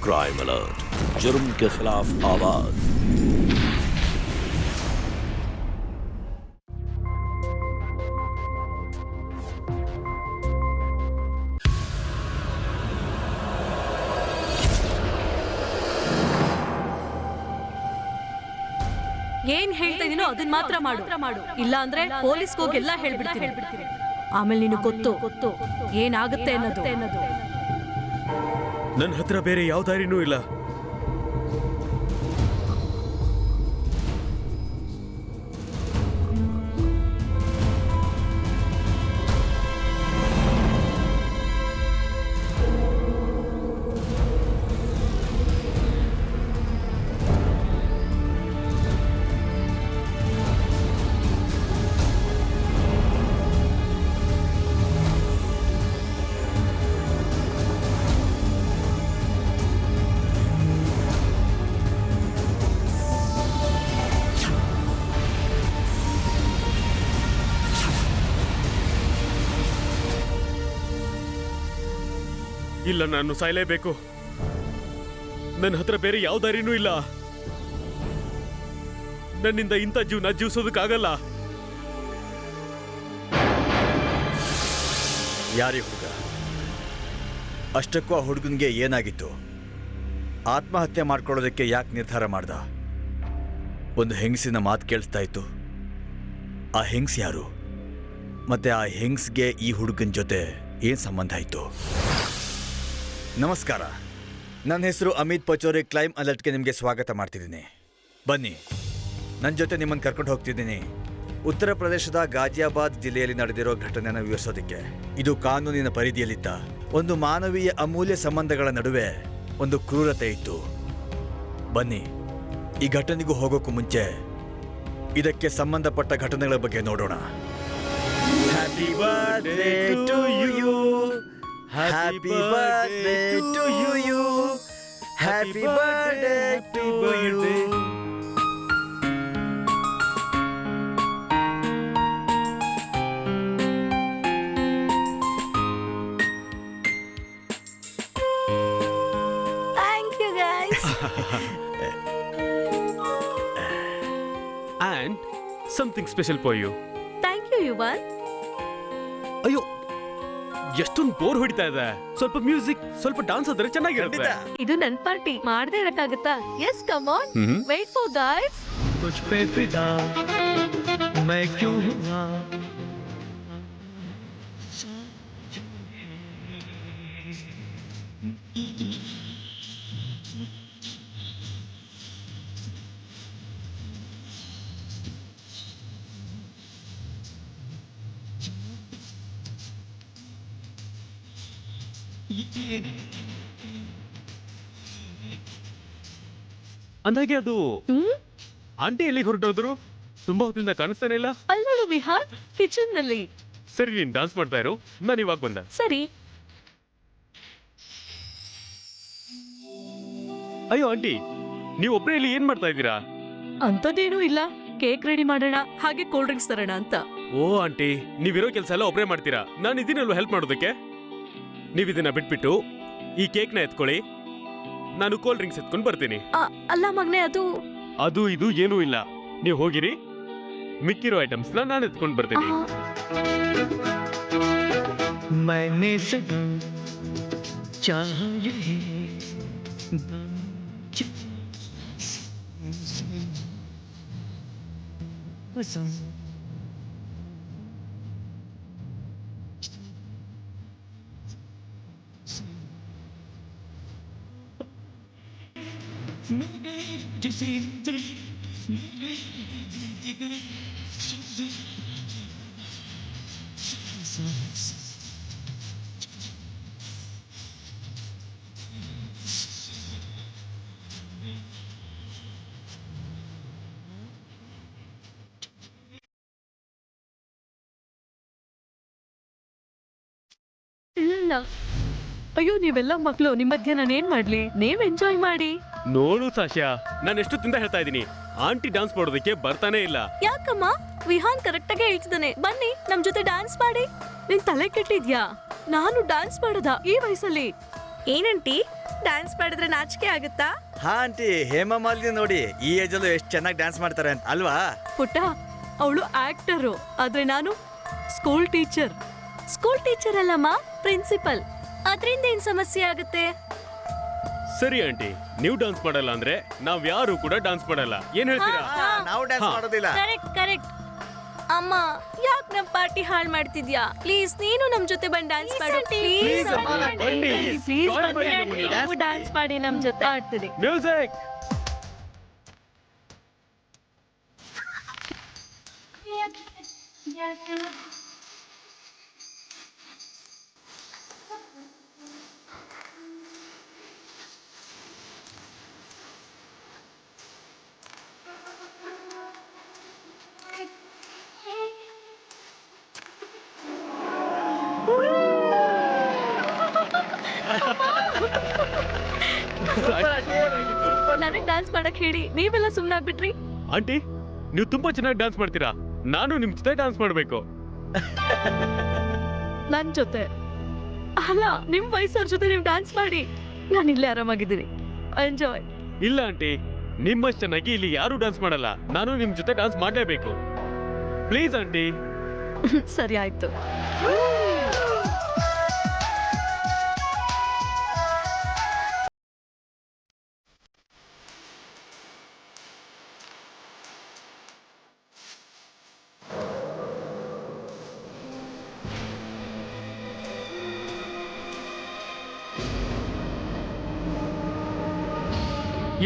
Crime alert, जुर्म के खिलाफ आवाज। ಏನ್ ಹೇಳ್ತಾ ಇದೀನೋ ಅದನ್ನ ಮಾತ್ರ ಮಾಡು, ಇಲ್ಲ ಅಂದ್ರೆ ಪೊಲೀಸ್ಗೆ ಹೋಗಿ ಎಲ್ಲ ಹೇಳ್ಬಿಡ್ತೀನಿ. ಆಮೇಲೆ ನಿನಗೆ ಗೊತ್ತು ಏನಾಗುತ್ತೆ ಅನ್ನೋದು. ನನ್ನ ಹತ್ರ ಬೇರೆ ಯಾವ ದಾರಿನೂ ಇಲ್ಲ. ಇಲ್ಲ, ನಾನು ಸಾಯಲೇಬೇಕು. ನನ್ನ ಹತ್ರ ಬೇರೆ ಯಾವ ದಾರಿನೂ ಇಲ್ಲ. ನನ್ನಿಂದ ಇಂಥ ಜೀವನ ಜೀವಿಸೋದಕ್ಕಾಗಲ್ಲ. ಯಾರೇ ಹುಡುಗ? ಅಷ್ಟಕ್ಕೂ ಆ ಹುಡುಗನಿಗೆ ಏನಾಗಿತ್ತು? ಆತ್ಮಹತ್ಯೆ ಮಾಡ್ಕೊಳ್ಳೋದಕ್ಕೆ ಯಾಕೆ ನಿರ್ಧಾರ ಮಾಡ್ದ? ಒಂದು ಹೆಂಗಸಿನ ಮಾತು ಕೇಳಿಸ್ತಾ ಇತ್ತು. ಆ ಹೆಂಗ್ಸ್ ಯಾರು? ಮತ್ತೆ ಆ ಹೆಂಗ್ಸ್ಗೆ ಈ ಹುಡುಗನ ಜೊತೆ ಏನ್ ಸಂಬಂಧ ಇತ್ತು? ನಮಸ್ಕಾರ, ನನ್ನ ಹೆಸರು ಅಮಿತ್ ಪಚೋರೆ. ಕ್ರೈಮ್ ಅಲರ್ಟ್ಗೆ ನಿಮಗೆ ಸ್ವಾಗತ ಮಾಡ್ತಿದ್ದೀನಿ. ಬನ್ನಿ, ನನ್ನ ಜೊತೆ ನಿಮ್ಮನ್ನು ಕರ್ಕೊಂಡು ಹೋಗ್ತಿದ್ದೀನಿ ಉತ್ತರ ಪ್ರದೇಶದ ಗಾಜಿಯಾಬಾದ್ ಜಿಲ್ಲೆಯಲ್ಲಿ ನಡೆದಿರೋ ಘಟನೆಯನ್ನು ವಿವರಿಸೋದಕ್ಕೆ. ಇದು ಕಾನೂನಿನ ಪರಿಧಿಯಲ್ಲಿದ್ದ ಒಂದು ಮಾನವೀಯ ಅಮೂಲ್ಯ ಸಂಬಂಧಗಳ ನಡುವೆ ಒಂದು ಕ್ರೂರತೆ ಇತ್ತು. ಬನ್ನಿ, ಈ ಘಟನೆಗೂ ಹೋಗೋಕ್ಕೂ ಮುಂಚೆ ಇದಕ್ಕೆ ಸಂಬಂಧಪಟ್ಟ ಘಟನೆಗಳ ಬಗ್ಗೆ ನೋಡೋಣ. Happy birthday to you. Happy birthday to you. Happy birthday to you. Thank you guys. And something special for you. Thank you Yuvan. ಅಯ್ಯೋ, ಎಷ್ಟೊಂದು ಬೋರ್ ಹೊಡಿತಾ ಇದೆ. ಸ್ವಲ್ಪ ಮ್ಯೂಸಿಕ್, ಸ್ವಲ್ಪ ಡಾನ್ಸ್ ಆದ್ರೆ ಚೆನ್ನಾಗಿರುತ್ತೆ. ಇದು ನನ್ನ ಪಾರ್ಟಿ, ಮಾಡದೇ ಇರಕ್ಕಾಗತ್ತಾ? Yes, come on. Wait for guys. कुछ पे फिदा मैं क्यों हुआ. ಅಂದಾಗೆ ಅದು ಆಂಟಿ ಎಲ್ಲಿಗೆ ಹೊರಟೋದ್ರು? ತುಂಬಾ ಹೊತ್ತಿಂದ ಕಾಣಿಸ್ತಾನೆ ಇಲ್ಲ. ಅಲ್ಲೋಡು ವಿಹಾರ್, ಕಿಚನ್ ನಲ್ಲಿ. ಸರಿ, ನೀನ್ ಡಾನ್ಸ್ ಮಾಡ್ತಾ ಇರು, ನಾನು ಇವಾಗ ಬಂದ. ಸರಿ. ಅಯ್ಯೋ ಆಂಟಿ, ನೀವು ಒಬ್ಬರೇ ಇಲ್ಲಿ ಏನ್ ಮಾಡ್ತಾ ಇದ್ದೀರಾ? ಅಂತದೇನೂ ಇಲ್ಲ, ಕೇಕ್ ರೆಡಿ ಮಾಡೋಣ, ಹಾಗೆ ಕೂಲ್ ಡ್ರಿಂಕ್ಸ್ ತರೋಣ ಅಂತ. ಓ ಆಂಟಿ, ನೀವಿರೋ ಕೆಲಸ ಎಲ್ಲ ಒಬ್ಬರೇ ಮಾಡ್ತೀರಾ? ನಾನು ಇದೀನಲ್ವ ಹೆಲ್ಪ್ ಮಾಡೋದಕ್ಕೆ. ನೀವು ಇದನ್ನ ಬಿಟ್ಬಿಟ್ಟು ಈ ಕೇಕ್ನ ಎತ್ಕೊಳ್ಳಿ, ನಾನು ಕೋಲ್ಡ್ ಡ್ರಿಂಕ್ಸ್ ಎತ್ಕೊಂಡು ಬರ್ತೀನಿ. ಅಲ್ಲ ಮಗ್ನೆ, ಅದು ಇದು ಏನೂ ಇಲ್ಲ. ನೀವು ಹೋಗಿರಿ, ಮಿಕ್ಕಿರೋ ಐಟಮ್ಸ್ನ ನಾನು ಎತ್ಕೊಂಡು ಬರ್ತೀನಿ. मैंने से चाहिए ಇಲ್ಲ. ಅಯ್ಯೋ, ನೀವೆಲ್ಲ ಮಕ್ಕಳು, ನಿಮ್ಮ ಮಧ್ಯ ನಾನು ಏನ್ ಮಾಡ್ಲಿ? ನೀವ್ ಎಂಜಾಯ್ ಮಾಡಿ. ನೋಡು ಸಾಶ್ಯಾ, ನಾನು ಎಷ್ಟೊತ್ತಿಂದ ಹೇಳ್ತಾ ಇದ್ದೀನಿ, ಆಂಟಿ ಡಾನ್ಸ್ ಮಾಡೋದಕ್ಕೆ ಬರ್ತಾನೆ ಇಲ್ಲ. ಯಾಕಮ್ಮ? ವಿಹಾನ್ ಕರೆಕ್ಟ್ ಆಗಿ ಹೇಳ್ತಿದ್ದಾನೆ, ಬನ್ನಿ ನಮ್ ಜೊತೆ ಡ್ಯಾನ್ಸ್ ಮಾಡಿ. ನಿನ್ ತಲೆ ಕೆಟ್ಟಿದ್ಯಾ? ನಾನು ಡ್ಯಾನ್ಸ್ ಮಾಡದ ಈ ವಯಸ್ಸಲ್ಲಿ? ಏನಂಟಿ ಡ್ಯಾನ್ಸ್ ಮಾಡಿದ್ರೆ ನಾಚಿಕೆ ಆಗುತ್ತಾ? ಹಾ ಆಂಟಿ, ಹೇಮಾ ಮಾಲಿನಿ ನೋಡಿ ಈ ಏಜಲ್ಲೂ ಎಷ್ಟು ಚೆನ್ನಾಗಿ ಡ್ಯಾನ್ಸ್ ಮಾಡ್ತಾರೆ ಅಂತ ಅಲ್ವಾ? ಪುಟ್ಟ, ಅವಳು ಆಕ್ಟರು, ಆದ್ರೆ ನಾನು ಸ್ಕೂಲ್ ಟೀಚರ್ ಅಲ್ಲಮ್ಮ, ಪ್ರಿನ್ಸಿಪಲ್. ಅದರಿಂದ ಏನ್ ಸಮಸ್ಯೆ ಆಗುತ್ತೆ? ಸರಿ ಆಂಟಿ, ನೀವು ಡಾನ್ಸ್ ಮಾಡಲ್ಲ ಅಂದ್ರೆ ನಾವ್ ಯಾರು ಕೂಡ ಡಾನ್ಸ್ ಮಾಡಲ್ಲ. ಏನ್ ಹೇಳ್ತೀರಾ? ನಾವು ಡ್ಯಾನ್ಸ್ ಮಾಡೋದಿಲ್ಲ. ಕರೆಕ್ಟ್. ಅಮ್ಮ, ಯಾಕೆ ನಮ್ ಪಾರ್ಟಿ ಹಾಳು ಮಾಡ್ತಿದ್ಯಾ? ಪ್ಲೀಸ್ ನೀನು ನಮ್ ಜೊತೆ ಬಂದು ಡ್ಯಾನ್ಸ್ ಮಾಡು. ಪ್ಲೀಸ್ ಡ್ಯಾನ್ಸ್ ಮಾಡಿ ನಮ್ ಜೊತೆ ಆಡ್ತೀನಿ. ಮ್ಯೂಸಿಕ್. ನನಗ್ ಡ್ಯಾನ್ಸ್ ಮಾಡಕ್ ಹೇಳಿ, ನೀವೆಲ್ಲ ಸುಮ್ನಾಗ್ಬಿಟ್ರಿ. ಆಂಟಿ, ನೀವು ತುಂಬಾ ಚೆನ್ನಾಗಿ ಡಾನ್ಸ್ ಮಾಡ್ತೀರಾ. ನಾನು ನಿಮ್ ಜೊತೆ ಡಾನ್ಸ್ ಮಾಡ್ಬೇಕು. ನನ್ ಜೊತೆ ಅಲ್ಲ, ನಿಮ್ ವಯಸ್ಸವ್ರ ಜೊತೆ ನೀವು ಡ್ಯಾನ್ಸ್ ಮಾಡಿ. ನಾನು ಇಲ್ಲೇ ಆರಾಮಾಗಿದ್ದೀನಿ. ಎಂಜಾಯ್. ಇಲ್ಲ ಆಂಟಿ, ನಿಮ್ಮಷ್ಟು ಚೆನ್ನಾಗಿ ಇಲ್ಲಿ ಯಾರು ಡಾನ್ಸ್ ಮಾಡಲ್ಲ. ನಾನು ನಿಮ್ ಜೊತೆ ಡಾನ್ಸ್ ಮಾಡ್ಲೇಬೇಕು. Please aunty. ಸರಿ ಆಯ್ತು.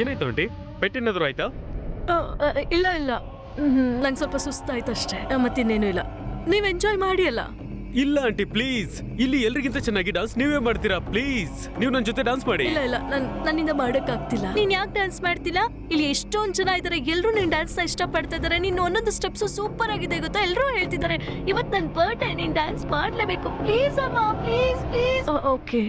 ಏನಾಯ್ತು ಆಂಟಿ? ಪೆಟ್ಟೇನಾದ್ರು ಆಯ್ತಾ? ಇಲ್ಲ ನಂಗೆ ಸ್ವಲ್ಪ ಸುಸ್ತಾಯ್ತಷ್ಟೇ, ಮತ್ತಿನ್ನೇನು ಇಲ್ಲ. ನೀವ್ ಎಂಜಾಯ್ ಮಾಡಿ ಅಲ್ಲ. ಇಲ್ಲ ಆಂಟಿ, ಪ್ಲೀಸ್. ಇಲ್ಲಿ ಎಲ್ರಿಗಿಂತ ಚೆನ್ನಾಗಿ ಡಾನ್ಸ್ ನೀವೇ ಮಾಡ್ತೀರಾ. ಪ್ಲೀಸ್, ನೀವು ನನ್ನ ಜೊತೆ ಡಾನ್ಸ್ ಮಾಡಿ. ಇಲ್ಲ ನನ್ನಿಂದ ಮಾಡಕ್ ಆಗ್ತಿಲ್ಲ. ನೀನ್ ಯಾಕೆ ಡ್ಯಾನ್ಸ್ ಮಾಡ್ತಿಲ್ಲ? ಇಲ್ಲಿ ಎಷ್ಟೊಂದ್ ಜನ ಇದಾರೆ, ಎಲ್ರು ನಿನ್ ಡ್ಯಾನ್ಸ್ ನ ಇಷ್ಟಪಡ್ತಾ ಇದಾರೆ. ನೀನ್ ಒಂದೊಂದು ಸ್ಟೆಪ್ಸ್ ಸೂಪರ್ ಆಗಿದೆ ಗೊತ್ತಾ? ಎಲ್ರು ಹೇಳ್ತಿದ್ದಾರೆ ಇವತ್ ನನ್ ಬರ್ಡೇ, ನೀನ್ ಡ್ಯಾನ್ಸ್ ಮಾಡ್ಲೇಬೇಕು. ಪ್ಲೀಸ್ ಅಮ್ಮ, ಪ್ಲೀಸ್. ಓಕೆ.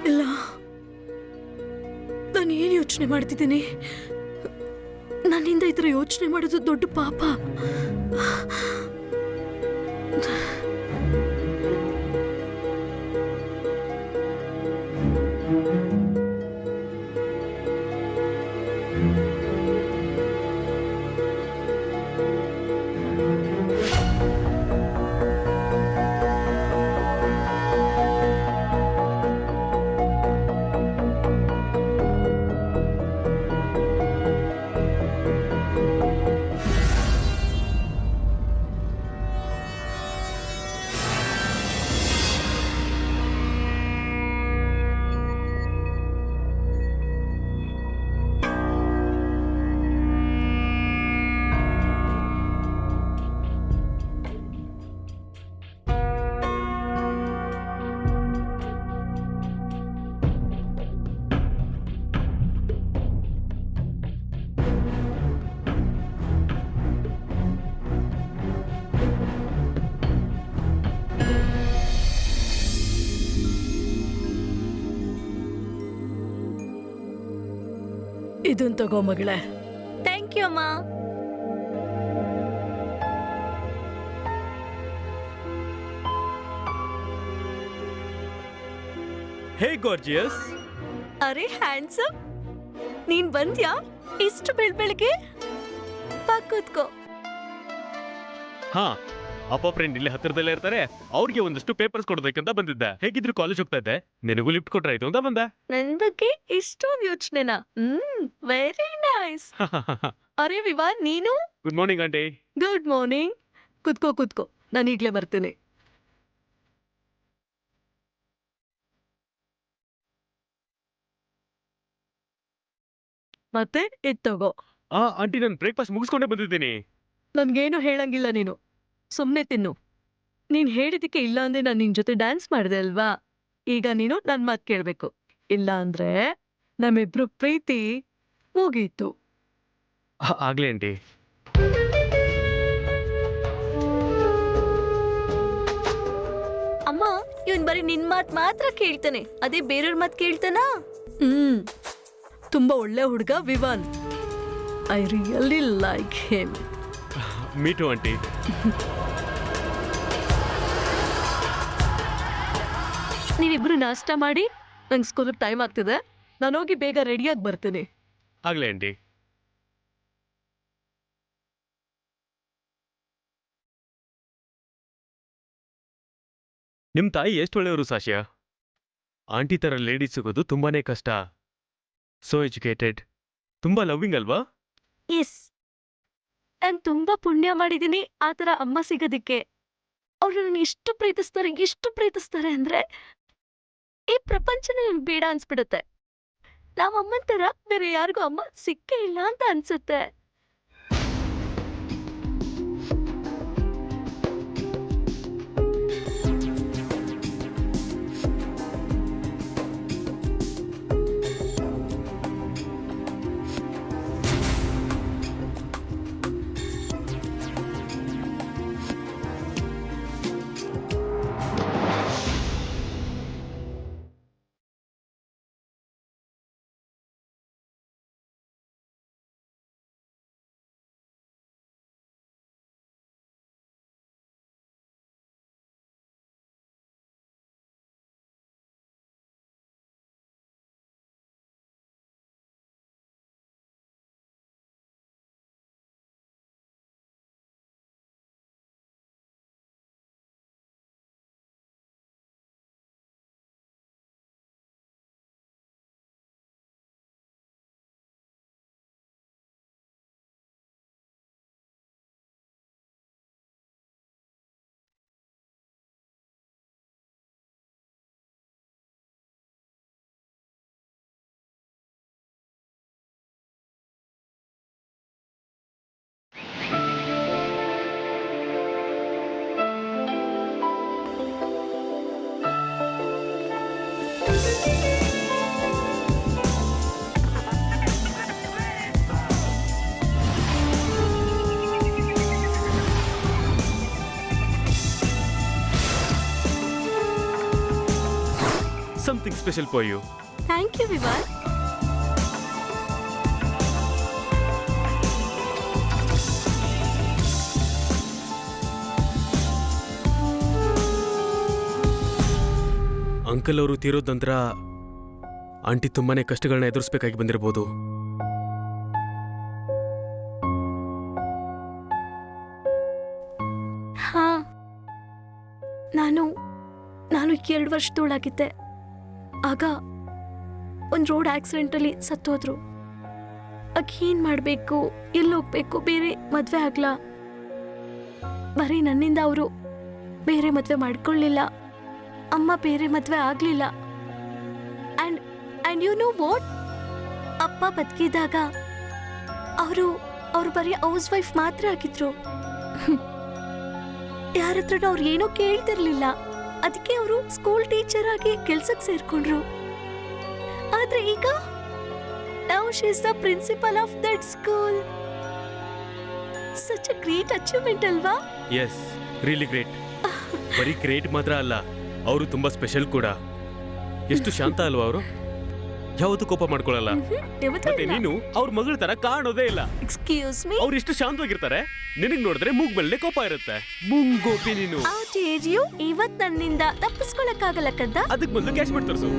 ಇಲ್ಲ, ನಾನು ಏನು ಯೋಚನೆ ಮಾಡ್ತಿದ್ದೀನಿ? ನನ್ನಿಂದ ಈ ಥರ ಯೋಚನೆ ಮಾಡೋದು ದೊಡ್ಡ ಪಾಪ. ಇದನ್ ತಗೋ ಮಗಳೇ. ಥ್ಯಾಂಕ್ ಯು ಅಮ್ಮ. ಹೇ ಗಾರ್ಜಿಯಸ್. ಅರೆ ಹ್ಯಾಂಡ್ಸಮ್, ನೀನ್ ಬಂದ್ಯಾ ಇಷ್ಟು ಬೆಳಗ್ಗೆ? ಬಾ ಕೂತ್ಕೋ. ಹಾ, ಅಪ್ಪ ಫ್ರೆಂಡ್ ಇಲ್ಲಿ ಹತ್ತಿರದಲ್ಲೇ ಇರ್ತಾರೆ. ಅವ್ರಿಗೆ ಒಂದಷ್ಟು ಪೇಪರ್ಸ್ ಕೊಡೋದಕ್ಕಂತ ಬಂದಿದ್ದೆ. ಹೇಗಿದ್ರು ಕಾಲೇಜ್ ಹೋಗ್ತಾ ಇದ್ದೆ, ನಿನಗೂ ಲಿಫ್ಟ್ ಕೊಟ್ರಾಯ್ತು ಅಂತ ಬಂದೆ. ನನ್ ಬಗ್ಗೆ ಇಷ್ಟೊಂದು ಯೋಚನೆನಾ? Very nice. ಅರೆ ವಿವಾ, ನೀನು? Good morning aunty. Good morning. ಕುತ್ಕೋ, ನಾನು ಈಗ್ಲೇ ಬರ್ತೀನಿ. ಮತ್ತೆ ಇದ್ ತಗೋ. ಆಂಟಿ ನಾನು ಬ್ರೇಕ್ಫಾಸ್ಟ್ ಮುಗಿಸ್ಕೊಂಡೇ ಬಂದಿದ್ದೀನಿ. ನನ್ಗೇನು ಹೇಳಂಗಿಲ್ಲ ನೀನು, ಸುಮ್ನೆ ತಿನ್ನು. ನೀನ್ ಹೇಳಿದಕ್ಕೆ ಇಲ್ಲ ಅಂದ್ರೆ ನಾನು ನಿನ್ ಜೊತೆ ಡ್ಯಾನ್ಸ್ ಮಾಡಿದೆ ಅಲ್ವಾ, ಈಗ ನೀನು ನನ್ ಮಾತ್ ಕೇಳ್ಬೇಕು. ಇಲ್ಲ ಅಂದ್ರೆ ನಮ್ಮಿಬ್ರು ಪ್ರೀತಿ ಮುಗೀತು. ಆಗ್ಲಿ ಆಂಟಿ. ಅಮ್ಮ, ಇವನ್ ಬರೀ ನಿನ್ ಮಾತ್ ಮಾತ್ರ ಕೇಳ್ತಾನೆ, ಅದೇ ಬೇರೆಯವ್ರ ಮಾತ್ ಕೇಳ್ತಾನ? ತುಂಬಾ ಒಳ್ಳೆ ಹುಡುಗ Vivaan. I really like him. Me too aunty. ನೀವಿಬ್ರು ನಾಷ್ಟ ಮಾಡಿ, ನಂಗೆ ಸ್ಕೂಲಿಗೆ ಟೈಮ್ ಆಗ್ತಿದೆ, ನಾನು ಹೋಗಿ ಬೇಗ ರೆಡಿಯಾಗಿ ಬರ್ತೀನಿ. ಆಗ್ಲಿ ಆಂಟಿ. ನಿಮ್ ತಾಯಿ ಎಷ್ಟು ಒಳ್ಳೆಯವರು ಸಾಶಿಯಾ. ಆಂಟಿ ತರ ಲೇಡೀಸ್ ಸಿಗೋದು ತುಂಬಾನೇ ಕಷ್ಟ. ಸೋ ಎಜುಕೇಟೆಡ್, ತುಂಬಾ ಲವ್ವಿಂಗ್ ಅಲ್ವಾ? ಎಸ್, ನಾನು ತುಂಬಾ ಪುಣ್ಯ ಮಾಡಿದ್ದೀನಿ ಆ ಥರ ಅಮ್ಮ ಸಿಗೋದಿಕ್ಕೆ. ಅವ್ರು ನನ್ನ ಎಷ್ಟು ಪ್ರೀತಿಸ್ತಾರೆ ಅಂದ್ರೆ ಈ ಪ್ರಪಂಚನೇ ನನ್ಗೆ ಬೇಡ ಅನ್ಸ್ಬಿಡುತ್ತೆ. ನಾವ್ ಅಮ್ಮನ ತರ ಬೇರೆ ಯಾರಿಗೂ ಅಮ್ಮ ಸಿಕ್ಕೇ ಇಲ್ಲ ಅಂತ ಅನ್ಸುತ್ತೆ. Something special for you. Thank you Vivaan. Uncle ಅವರು ತೀರೋದ ನಂತರ ಆಂಟಿ ತುಂಬಾನೇ ಕಷ್ಟಗಳನ್ನ ಎದುರಿಸಬೇಕಾಗಿ ಬಂದಿರಬಹುದು. ಹಾ, ನಾನು 2 ವರ್ಷದೊಳಗಿದ್ದೆ. ಆಗ ಒಂದು ರೋಡ್ ಆಕ್ಸಿಡೆಂಟಲ್ಲಿ ಸತ್ತೋದ್ರು. ಆಗ ಏನ್ ಮಾಡಬೇಕು, ಎಲ್ಲಿ ಹೋಗ್ಬೇಕು, ಬೇರೆ ಮದ್ವೆ ಆಗ್ಲಾ? ಬರೀ ನನ್ನಿಂದ ಅವರು ಬೇರೆ ಮದ್ವೆ ಮಾಡ್ಕೊಳ್ಳಿಲ್ಲ, ಅಮ್ಮ ಬೇರೆ ಮದ್ವೆ ಆಗ್ಲಿಲ್ಲ. ಅಂಡ್ ಯು ನೋ ವಾಟ್, ಅಪ್ಪ ಬದುಕಿದಾಗ ಅವರು ಬರೀ ಹೌಸ್ ವೈಫ್ ಮಾತ್ರ ಆಗಿದ್ರು. ಯಾರ ಹತ್ರನೂ ಅವ್ರು ಏನೋ ಕೇಳ್ತಿರ್ಲಿಲ್ಲ. ಅದಕ್ಕೆ ಅವರು ಸ್ಕೂಲ್ ಟೀಚರ್ ಆಗಿ ಕೆಲ್ಸಕ್ಕೆ ಸೇರ್ಕೊಂಡ್ರು. ಆದ್ರೆ ಈಗ now she is the principal of that school. Such a great achievement ಅಲ್ವಾ? Yes, really great. ಬರೀ ಗ್ರೇಟ್ ಮಾತ್ರ ಅಲ್ಲ, ಅವರು ತುಂಬಾ ಸ್ಪೆಷಲ್ ಕೂಡ. ಎಷ್ಟು ಶಾಂತ ಅಲ್ವಾ ಅವರು, ಯಾವತ್ತೂ ಕೋಪ ಮಾಡ್ಕೊಳ್ಳಲ್ಲ. ಮತ್ತೆ ನೀನು ಅವ್ರ ಮಗಳ ತರ ಕಾಣೋದೇ ಇಲ್ಲ. ಎಕ್ಸ್ಕ್ಯೂಸ್ ಮೀ, ಅವ್ರು ಎಷ್ಟು ಶಾಂತವಾಗಿರ್ತಾರೆ, ನಿನಗ್ ನೋಡಿದ್ರೆ ಮೂಗ್ ಮೇಲೆ ಕೋಪ ಇರುತ್ತೆ. ಮುಂಗೋಪಿ ನೀನು. ಇವತ್ ನನ್ನಿಂದ ತಪ್ಪಿಸ್ಕೊಳಕ್ಕಾಗಲ್ಲ ಕದ್ದ. ಅದಕ್ಕೆ ಮೊದಲು ಕ್ಯಾಶ್ ಮಾಡಿ ತೋರಿಸು.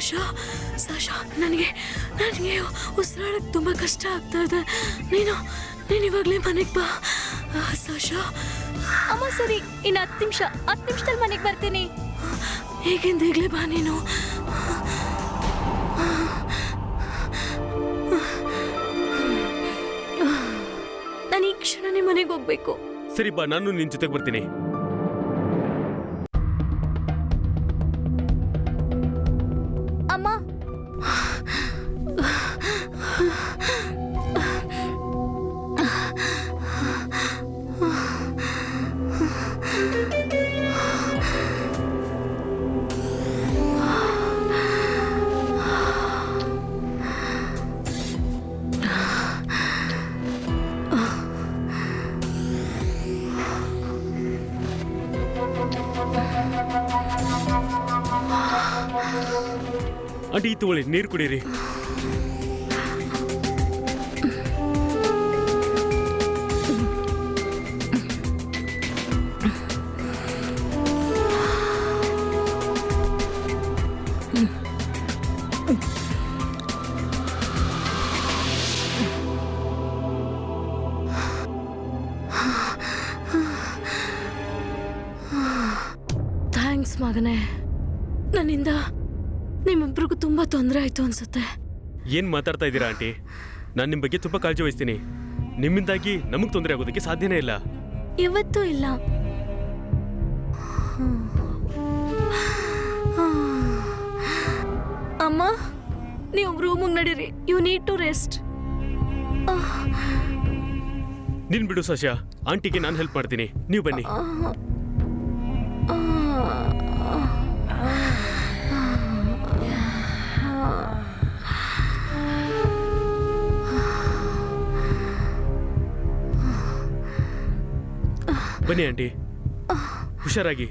ಸಾಶಾ ಸಾಶಾ ನನಗೆ ಉಸಿರಾಡಕ್ಕೆ ತುಂಬ ಕಷ್ಟ ಆಗ್ತಾ ಇದೆ. ನೀನು ಇವಾಗಲೇ ಮನೆಗೆ ಬಾ ಸಾಶಾ. ಅಮ್ಮ ಸರಿ, ಇನ್ನು 10 ನಿಮಿಷದಲ್ಲಿ ಮನೆಗೆ ಬರ್ತೀನಿ. ಹೇಗೆಂದು ಈಗಲೇ ಬಾ ನೀನು. ನಾನು ಈ ಕ್ಷಣನೇ ಮನೆಗೆ ಹೋಗ್ಬೇಕು. ಸರಿ ಬಾ, ನಾನು ನಿನ್ ಜೊತೆಗೆ ಬರ್ತೀನಿ. ಅಮ್ಮ ಆಂಟಿ ತಗೊಳ್ಳಿ, ನೀರು ಕುಡೀರಿ. ಥ್ಯಾಂಕ್ಸ್ ಮಗನೇ. ನನ್ನಿಂದ ನಿಮ್ಮಿಬ್ರಿಗೂ ತುಂಬಾ ತೊಂದರೆ ಆಯ್ತು ಅನ್ಸುತ್ತೆ. ಏನ್ ಮಾತಾಡ್ತಾ ಇದ್ದೀರಾ ಆಂಟಿ? ನಾನು ನಿಮ್ಮ ಬಗ್ಗೆ ತುಂಬಾ ಕಾಳಜಿ ವಹಿಸ್ತೀನಿ. ನಿಮ್ಮಿಂದಾಗಿ ನಮಗೆ ತೊಂದರೆ ಆಗೋದಕ್ಕೆ ಸಾಧ್ಯನೇ ಇಲ್ಲ. ಇವತ್ತೂ ಇಲ್ಲ. ಅಮ್ಮ, ನೀವು ರೂಮಿಗೆ ನಡೀರಿ. You need to rest. ನೀನ್ ಬಿಡು ಸಶಾ, ಆಂಟಿಗೆ ನಾನು ಹೆಲ್ಪ್ ಮಾಡ್ತೀನಿ. ನೀವು ಬನ್ನಿ. ಬನ್ನಿ ಆಂಟಿ, ಹುಷಾರಾಗಿ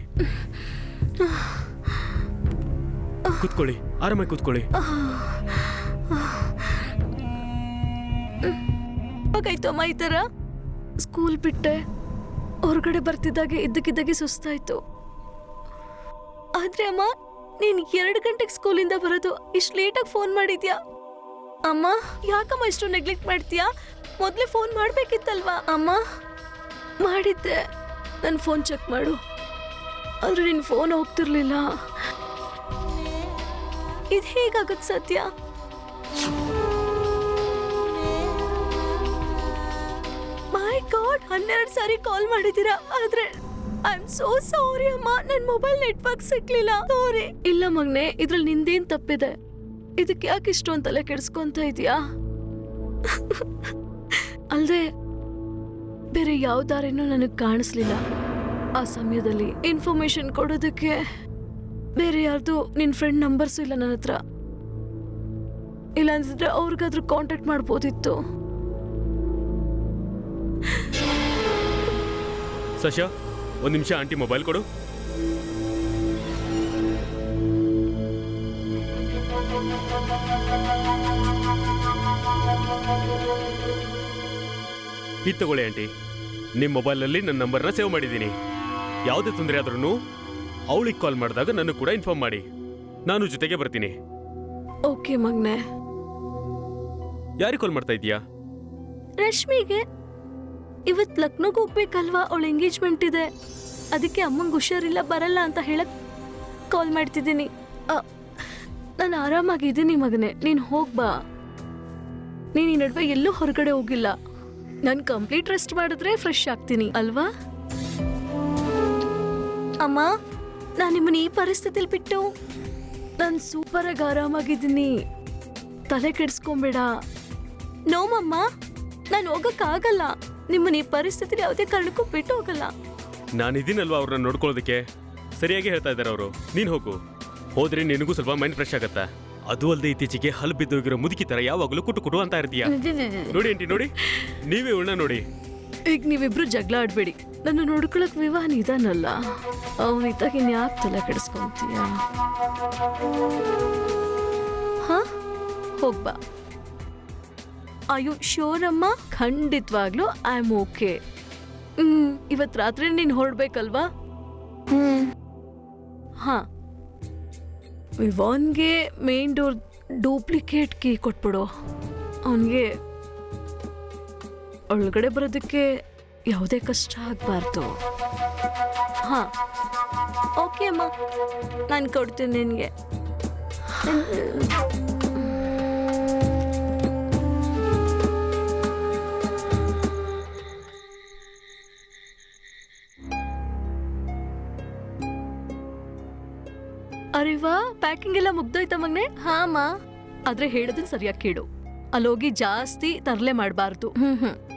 ಕೂತ್ಕೊಳ್ಳಿ, ಆರಾಮಾಗಿ ಕೂತ್ಕೊಳ್ಳಿ. ಯಾಕಾಯ್ತು ಅಮ್ಮ ಈ ಥರ? ಸ್ಕೂಲ್ ಬಿಟ್ಟೆ ಹೊರಗಡೆ ಬರ್ತಿದ್ದಾಗೆ ಇದ್ದಕ್ಕಿದ್ದಾಗೆ ಸುಸ್ತಾಯ್ತು. ಆದ್ರೆ ಅಮ್ಮ, ನೀನ್ 2 ಗಂಟೆಗೆ ಸ್ಕೂಲಿಂದ ಬರೋದು, ಇಷ್ಟು ಲೇಟಾಗಿ ಫೋನ್ ಮಾಡಿದ್ಯಾ? ಅಮ್ಮ, ಯಾಕಮ್ಮ ಇಷ್ಟು ನೆಗ್ಲೆಕ್ಟ್ ಮಾಡ್ತೀಯಾ? ಮೊದಲೇ ಫೋನ್ ಮಾಡ್ಬೇಕಿತ್ತಲ್ವಾ? ಅಮ್ಮ, ಮಾಡಿದ್ದೆ. ನನ್ನ ಫೋನ್ ಚೆಕ್ ಮಾಡು. ಆದ್ರೆ ನಿನ್ನ ಫೋನ್ ಹೋಗ್ತಿರ್ಲಿಲ್ಲ. ಇದು ಹೇಗಾಗತ್ತೆ ಸತ್ಯ? ಮೈ ಗಾಡ್, 12 ಸಾರಿ ಕಾಲ್ ಮಾಡಿದ್ದೀರಾ. ಆದ್ರೆ ಐ ಆಮ್ ಸೋ ಸಾರಿ ಅಮ್ಮ, ನನ್ನ ಮೊಬೈಲ್ ನೆಟ್ವರ್ಕ್ ಸಿಕ್ಲಿಲ್ಲ. ಸಾರಿ. ಇಲ್ಲ ಮಗನೆ, ಇದ್ರಲ್ಲಿ ನಿಂದೇನ್ ತಪ್ಪಿದೆ? ಇದಕ್ಕೆ ಯಾಕೆ ಇಷ್ಟೊಂದು ತಲೆ ಕೆಡಿಸ್ಕೊಂತ ಇದೀಯಾ? ಅಲ್ದೆ ಬೇರೆ ಯಾವ ದಾರಿನೂ ನನಗೆ ಕಾಣಿಸ್ಲಿಲ್ಲ. ಆ ಸಮಯದಲ್ಲಿ ಇನ್ಫಾರ್ಮೇಶನ್ ಕೊಡೋದಕ್ಕೆ ಬೇರೆ ಯಾರ್ದು ನಿನ್ ಫ್ರೆಂಡ್ ನಂಬರ್ಸು ಇಲ್ಲ ನನ್ನ ಹತ್ರ. ಇಲ್ಲಾಂದ್ರೆ ಅವ್ರಿಗಾದ್ರೂ ಕಾಂಟ್ಯಾಕ್ಟ್ ಮಾಡ್ಬೋದಿತ್ತು. ಸಶಾ, 1 ನಿಮಿಷ ಆಂಟಿ ಮೊಬೈಲ್ ಕೊಡು. ಇದು ತಗೊಳ್ಳಿ ಆಂಟಿ, ನಿಮ್ಮ ಮೊಬೈಲಲ್ಲಿ ನನ್ನ ನಂಬರ್ನ ಸೇವ್ ಮಾಡಿದ್ದೀನಿ. ಯಾವುದೇ ತೊಂದರೆ ಆದ್ರೂ ಅವಳಿಗೆ ಕಾಲ್ ಮಾಡಿದಾಗ ನನಗೆ ಕೂಡ ಇನ್ಫಾರ್ಮ್ ಮಾಡಿ. ನಾನು ಜೊತೆಗೆ ಬರ್ತೀನಿ. ಓಕೆ ಮಗ್ನೆ. ಯಾರಿಗೆ ಕಾಲ್ ಮಾಡ್ತಾ ಇದೀಯಾ? ರಶ್ಮಿಗೆ. ಇವತ್ತು ಲಕ್ನೋಗೆ ಹೋಗ್ಬೇಕಲ್ವಾ, ಅವಳ ಎಂಗೇಜ್ಮೆಂಟ್ ಇದೆ. ಅದಕ್ಕೆ ಅಮ್ಮಂಗೆ ಹುಷಾರಿಲ್ಲ, ಬರಲ್ಲ ಅಂತ ಹೇಳಕ್ ಕಾಲ್ ಮಾಡ್ತಿದ್ದೀನಿ. ನಾನು ಆರಾಮಾಗಿದ್ದೀನಿ ಮಗನೆ, ನೀನು ಹೋಗ್ಬಾ. ನೀನು ಈ ನಡುವೆ ಎಲ್ಲೂ ಹೊರಗಡೆ ಹೋಗಿಲ್ಲ. ನಾನು ಕಂಪ್ಲೀಟ್ ರೆಸ್ಟ್ ಮಾಡಿದ್ರೆ ಫ್ರೆಶ್ ಆಗ್ತೀನಿ ಅಲ್ವಾ? ಅಮ್ಮ, ನಾನು ನಿಮ್ಮನ್ನ ಈ ಪರಿಸ್ಥಿತಿಲಿ ಬಿಟ್ಟು ನಾನು ಸೂಪರಾಗಿ ಆರಾಮಾಗಿದ್ದೀನಿ. ತಲೆ ಕೆಡಿಸ್ಕೊಂಬೇಡ. ನೋಮಮ್ಮ, ನಾನು ಹೋಗಕ್ಕಾಗಲ್ಲ. ನಿಮ್ಮನ್ನ ಈ ಪರಿಸ್ಥಿತಿಲಿ ಯಾವುದೇ ಕಾರಣಕ್ಕೂ ಬಿಟ್ಟು ಹೋಗಲ್ಲ. ನಾನಿದ್ದೀನಲ್ವಾ ಅವ್ರನ್ನ ನೋಡ್ಕೊಳ್ಳೋದಕ್ಕೆ. ಸರಿಯಾಗಿ ಹೇಳ್ತಾ ಇದ್ದಾರೆ ಅವರು. ನೀನು ಹೋಗು. ಹೋದ್ರೆ ನಿನಗೂ ಸ್ವಲ್ಪ ಮೈಂಡ್ ಫ್ರೆಶ್ ಆಗತ್ತಾ. ಅದು ಅಲ್ಲದೆ ಇತ್ತೀಚೆಗೆ ಹಲ್ ಬಿದ್ದೋಗಿರೋ ಮುದುಕಿ ತರ ಯಾವಾಗಲೂ ಕುಟು ಅಂತ ಇರ್ತೀಯ. ನೋಡಿ ಆಂಟಿ, ನೋಡಿ, ನೀವೇ ಉಣ್ಣ ನೋಡಿ. ಈಗ ನೀವಿಬ್ರು ಜಗಳ ಆಡ್ಬೇಡಿ. ನನ್ನ ನೋಡ್ಕೊಳಕ್ ವಿವಾನ್ ಇದಾನಲ್ಲ, ಅವನಿದ್ದಾಗ ಇನ್ಯಾಕೆ ತಲೆ ಕೆಡಿಸ್ಕೊಂತೀಯ? ಹಾ, ಹೋಗ್ಬಾ. ಆಯು ಶೋರ್ ಅಮ್ಮ? ಖಂಡಿತವಾಗ್ಲೂ ಐ ಆಮ್ ಓಕೆ. ಇವತ್ತು ರಾತ್ರಿ ನೀನು ಹೊರಡ್ಬೇಕಲ್ವಾ? ಹಾ, ವಿವಾನ್ಗೆ ಮೇನ್ ಡೋರ್ ಡೂಪ್ಲಿಕೇಟ್ ಕೀ ಕೊಟ್ಬಿಡು. ಅವನಿಗೆ ಒಳಗಡೆ ಬರೋದಕ್ಕೆ ಯಾವುದೇ ಕಷ್ಟ ಆಗಬಾರ್ದು. ಹಾಂ, ಓಕೆ ಅಮ್ಮ, ನಾನು ಕೊಡ್ತೀನಿ ನಿನಗೆ. ಅರಿವಾ, ಪ್ಯಾಕಿಂಗ್ ಎಲ್ಲ ಮುಗ್ದೋಯ್ತ ಮಗ್ನೆ? ಹಾ ಅಮ್ಮ. ಆದ್ರೆ ಹೇಳೋದನ್ನ ಸರಿಯಾಗಿ ಕೇಳು. ಅಲ್ಲೋಗಿ ಜಾಸ್ತಿ ತರಲೆ ಮಾಡಬಾರ್ದು.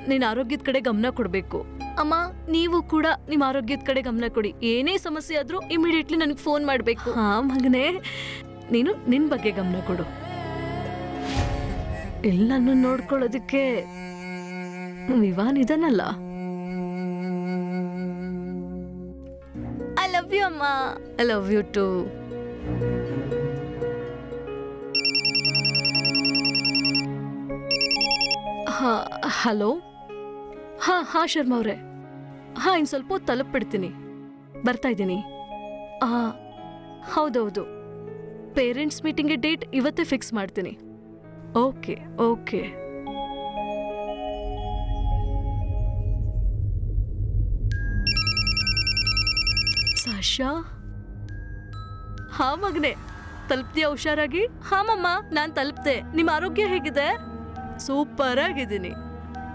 ನಿನ್ನ ಆರೋಗ್ಯದ ಕಡೆ ಗಮನ ಕೊಡ್ಬೇಕು. ಅಮ್ಮ, ನೀವು ಕೂಡ ನಿಮ್ಮ ಆರೋಗ್ಯದ ಕಡೆ ಗಮನ ಕೊಡಿ. ಏನೇ ಸಮಸ್ಯೆ ಆದ್ರೂ ಇಮಿಡಿಯೇಟ್ಲಿ ನನಗೆ ಫೋನ್ ಮಾಡಬೇಕು. ಹಾ ಮಗನೇ, ನೀನು ನಿನ್ ಬಗ್ಗೆ ಗಮನ ಕೊಡು. ಇಲ್ಲಿ ನನ್ನ ನೋಡ್ಕೊಳ್ಳೋದಕ್ಕೆ ವಿವಾನ್ ಇದನ್ನಲ್ಲ. ಐ ಲವ್ ಯು ಅಮ್ಮ. I love you too. Hello. ಹಾ ಶರ್ಮಾ ಅವರೇ, ಇನ್ನು ಸ್ವಲ್ಪ ಹೊತ್ತು ತಲುಪಿಬಿಡ್ತೀನಿ. ಬರ್ತಾ ಇದ್ದೀನಿ. ಹೌದೌದು, ಪೇರೆಂಟ್ಸ್ ಮೀಟಿಂಗ್ಗೆ ಡೇಟ್ ಇವತ್ತೇ ಫಿಕ್ಸ್ ಮಾಡ್ತೀನಿ. ಓಕೆ. ಸಾಶಾ, ಹಾ ಮಗನೆ, ತಲುಪ್ತೀಯಾ ಹುಷಾರಾಗಿ? ಹಾ ಮಮ್ಮ, ನಾನು ತಲುಪ್ತೆ. ನಿಮ್ಮ ಆರೋಗ್ಯ ಹೇಗಿದೆ? ಸೂಪರ್ ಆಗಿದ್ದೀನಿ.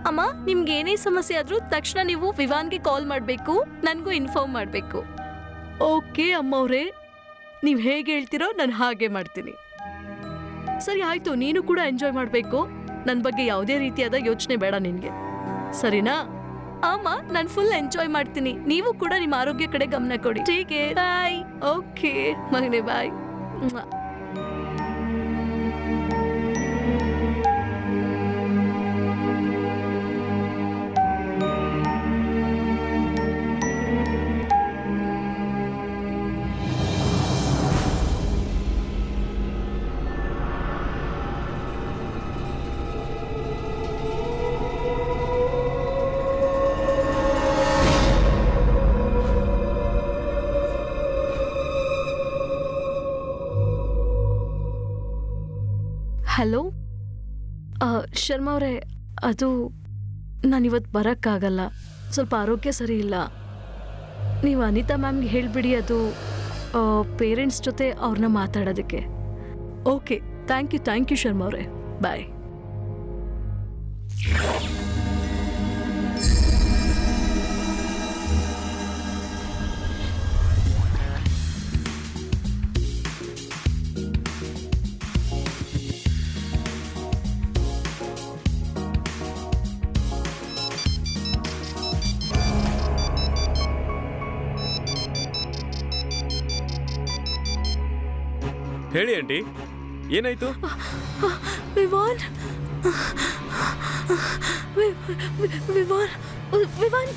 ಅಮ್ಮ, ನಿಮ್ಗೆ ಏನೇ ಸಮಸ್ಯೆ ಆದ್ರೂ ತಕ್ಷಣ ನೀವು ವಿವಾನ್ಗೆ ಕಾಲ್ ಮಾಡಬೇಕು, ನನಗೂ ಇನ್ಫಾರ್ಮ್ ಮಾಡಬೇಕು. ಓಕೆ ಅಮ್ಮವ್ರೆ, ನೀವು ಹೇಗೆ ಹೇಳ್ತೀರೋ ನಾನು ಹಾಗೆ ಮಾಡ್ತೀನಿ. ಸರಿ ಆಯ್ತು, ನೀನು ಕೂಡ ಎಂಜಾಯ್ ಮಾಡಬೇಕು. ನನ್ನ ಬಗ್ಗೆ ಯಾವುದೇ ರೀತಿಯಾದ ಯೋಚನೆ ಬೇಡ ನಿನಗೆ, ಸರಿನಾ? ಅಮ್ಮ, ನಾನು ಫುಲ್ ಎಂಜಾಯ್ ಮಾಡ್ತೀನಿ. ನೀವು ಕೂಡ ನಿಮ್ಮ ಆರೋಗ್ಯ ಕಡೆ ಗಮನ ಕೊಡಿ. ಟೇಕ್ ಬಾಯ್. ಓಕೆ ಮಗನೇ, ಬಾಯ್. ಹಲೋ ಶರ್ಮಾ ಅವರೇ, ಅದು ನಾನಿವತ್ತು ಬರೋಕ್ಕಾಗಲ್ಲ. ಸ್ವಲ್ಪ ಆರೋಗ್ಯ ಸರಿ ಇಲ್ಲ. ನೀವು ಅನಿತಾ ಮ್ಯಾಮ್ಗೆ ಹೇಳಿಬಿಡಿ, ಅದು ಪೇರೆಂಟ್ಸ್ ಜೊತೆ ಅವ್ರನ್ನ ಮಾತಾಡೋದಕ್ಕೆ. ಓಕೆ, ಥ್ಯಾಂಕ್ ಯು ಶರ್ಮಾ ಅವರೇ. ಬಾಯ್. ಹೇಳಿ ಆಂಟಿ, ಏನಾಯ್ತು? ವಿವಾನ್,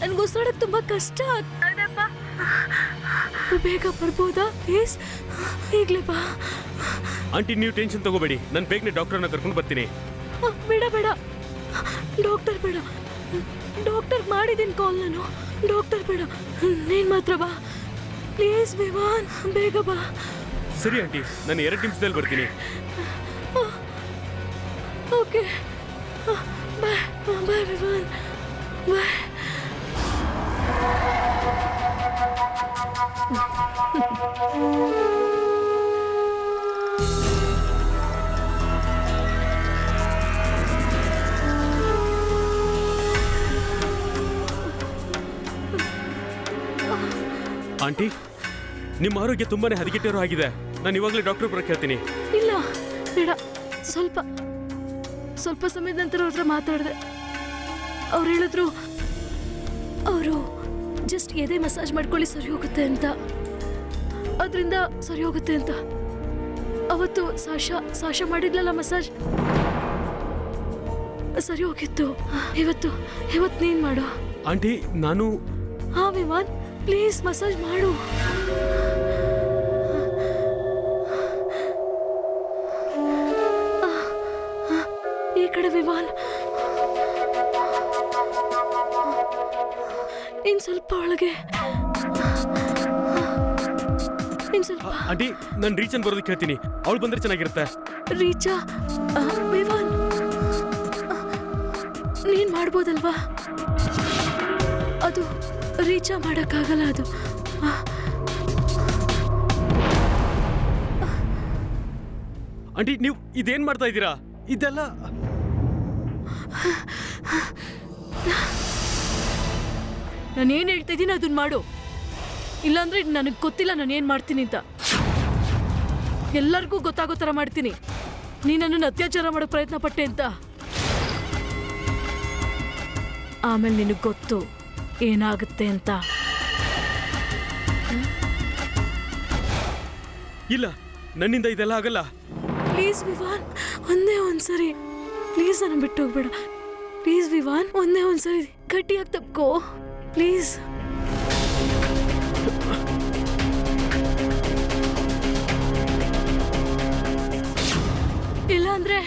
ನನ್ಗೆ ಉಸಿರಾಡಕ್ ತುಂಬಾ ಕಷ್ಟ ಆಗ್ತದಪ್ಪ. ಬೇಗ ಬರ್ಬೋದಾ ಪ್ಲೀಸ್? ಈಗ್ಲೇ ಬಾ. ಆಂಟಿ, ನೀವು ಟೆನ್ಷನ್ ತಗೋಬೇಡಿ, ನಾನು ಬೇಗನೆ ಡಾಕ್ಟರ್ನ ಕರ್ಕೊಂಡು ಬರ್ತೀನಿ. ಬೇಡ ಡಾಕ್ಟರ್ ಬೇಡ. ಡಾಕ್ಟರ್ ಮಾಡಿದ್ದೀನಿ ಕಾಲ್ ನಾನು. ಡಾಕ್ಟರ್ ಬೇಡ, ನೀನ್ ಮಾತ್ರ ಬಾ ಪ್ಲೀಸ್. ವಿವಾನ್, ಬೇಗ ಬಾ. ಸರಿ ಆಂಟಿ, ನಾನು 2 ನಿಮಿಷದಲ್ಲಿ ಬರ್ತೀನಿ. ಓಕೆ, ಬಾಯ್ ವಿವಾನ್, ಬಾಯ್. ಆಂಟಿ, ನಿಮ್ಮ ಆರೋಗ್ಯ ತುಂಬಾನೇ ಹದಗೆಟ್ಟಿರೋ ಆಗಿದೆ. ನಾನು ಇವಾಗಲೇ ಡಾಕ್ಟರ್ ಬರಕ್ಕೆ ಹೇಳ್ತೀನಿ. ಇಲ್ಲ ಬೇಡ, ಸ್ವಲ್ಪ ಸಮಯದ ನಂತರ ಅವ್ರ ಹತ್ರ ಮಾತಾಡಿದೆ. ಅವ್ರು ಹೇಳಿದ್ರು ಅವರು ಜಸ್ಟ್ ಎದೆ ಮಸಾಜ್ ಮಾಡ್ಕೊಳ್ಳಿ ಸರಿ ಹೋಗುತ್ತೆ ಅಂತ, ಅದರಿಂದ ಸರಿ ಹೋಗುತ್ತೆ ಅಂತ. ಅವತ್ತು ಸಾಶಾ ಮಾಡಿದ್ಲಲ್ಲ ಮಸಾಜ್, ಸರಿ ಹೋಗಿತ್ತು. ಇವತ್ತು ನೀನ್ ಮಾಡು. ಆಂಟಿ, ನಾನು... ಹಾ ವಿವಾನ್, ಪ್ಲೀಸ್ ಮಸಾಜ್ ಮಾಡು. ಈ ಕಡೆ ವಿವಾನ್, ಇನ್ ಸ್ವಲ್ಪ ಒಳಗೆ. ಇನ್ ಸ್ವಲ್ಪ ಆಂಟಿ ನಾನು ರೀಚನ್ ಬರೋದಕ್ಕೆ ಹೇಳ್ತೀನಿ, ಅವಳು ಬಂದ್ರೆ ಚೆನ್ನಾಗಿರುತ್ತೆ. ರೀಚಾ ವಿವಾನ್ ನೀನ್ ಮಾಡ್ಬೋದಲ್ವಾ? ಅದು ರೀಚಾ ಮಾಡಕ್ಕಾಗಲ್ಲ. ಅದು ಆಂಟಿ ನೀವು ಇದೇನ್ ಮಾಡ್ತಾ ಇದ್ದೀರಾ? ಇದೆಲ್ಲ ನಾನು ಏನ್ ಹೇಳ್ತಾ ಇದ್ದೀನಿ ಅದನ್ನ ಮಾಡು, ಇಲ್ಲಾಂದ್ರೆ ನನಗೆ ಗೊತ್ತಿಲ್ಲ ನಾನು ಏನ್ ಮಾಡ್ತೀನಿ ಅಂತ. ಎಲ್ಲರಿಗೂ ಗೊತ್ತಾಗೋ ಥರ ಮಾಡ್ತೀನಿ ನೀ ನನ್ನನ್ನು ಅತ್ಯಾಚಾರ ಮಾಡೋ ಪ್ರಯತ್ನ ಪಟ್ಟೆ ಅಂತ. ಆಮೇಲೆ ನಿನಗೆ ಗೊತ್ತು ಏನಾಗುತ್ತೆ ಅಂತ. ಇಲ್ಲ, ನನ್ನಿಂದ ಇದೆಲ್ಲ ಆಗಲ್ಲ. ಪ್ಲೀಸ್ ವಿವಾನ್, ಒಂದೇ ಒಂದ್ಸರಿ ಪ್ಲೀಸ್ ನನ್ನ ಬಿಟ್ಟು ಹೋಗ್ಬೇಡ. ಪ್ಲೀಸ್ ವಿವಾನ್, ಒಂದೇ ಒಂದ್ಸರಿ ಗಟ್ಟಿಯಾಗಿ ತಪ್ಕೋ ಪ್ಲೀಸ್. ಇಲ್ಲ ಅಂದ್ರೆ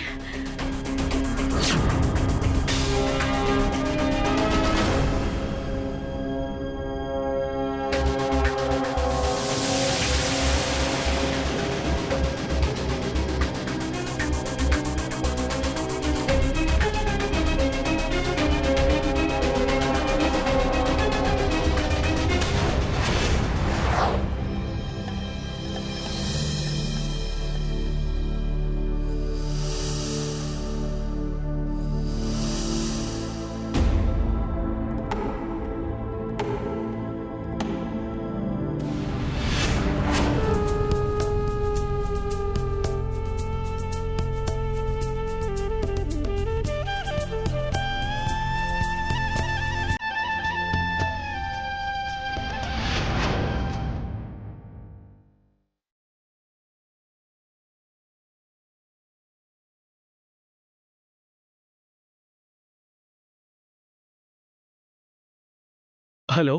ಹಲೋ.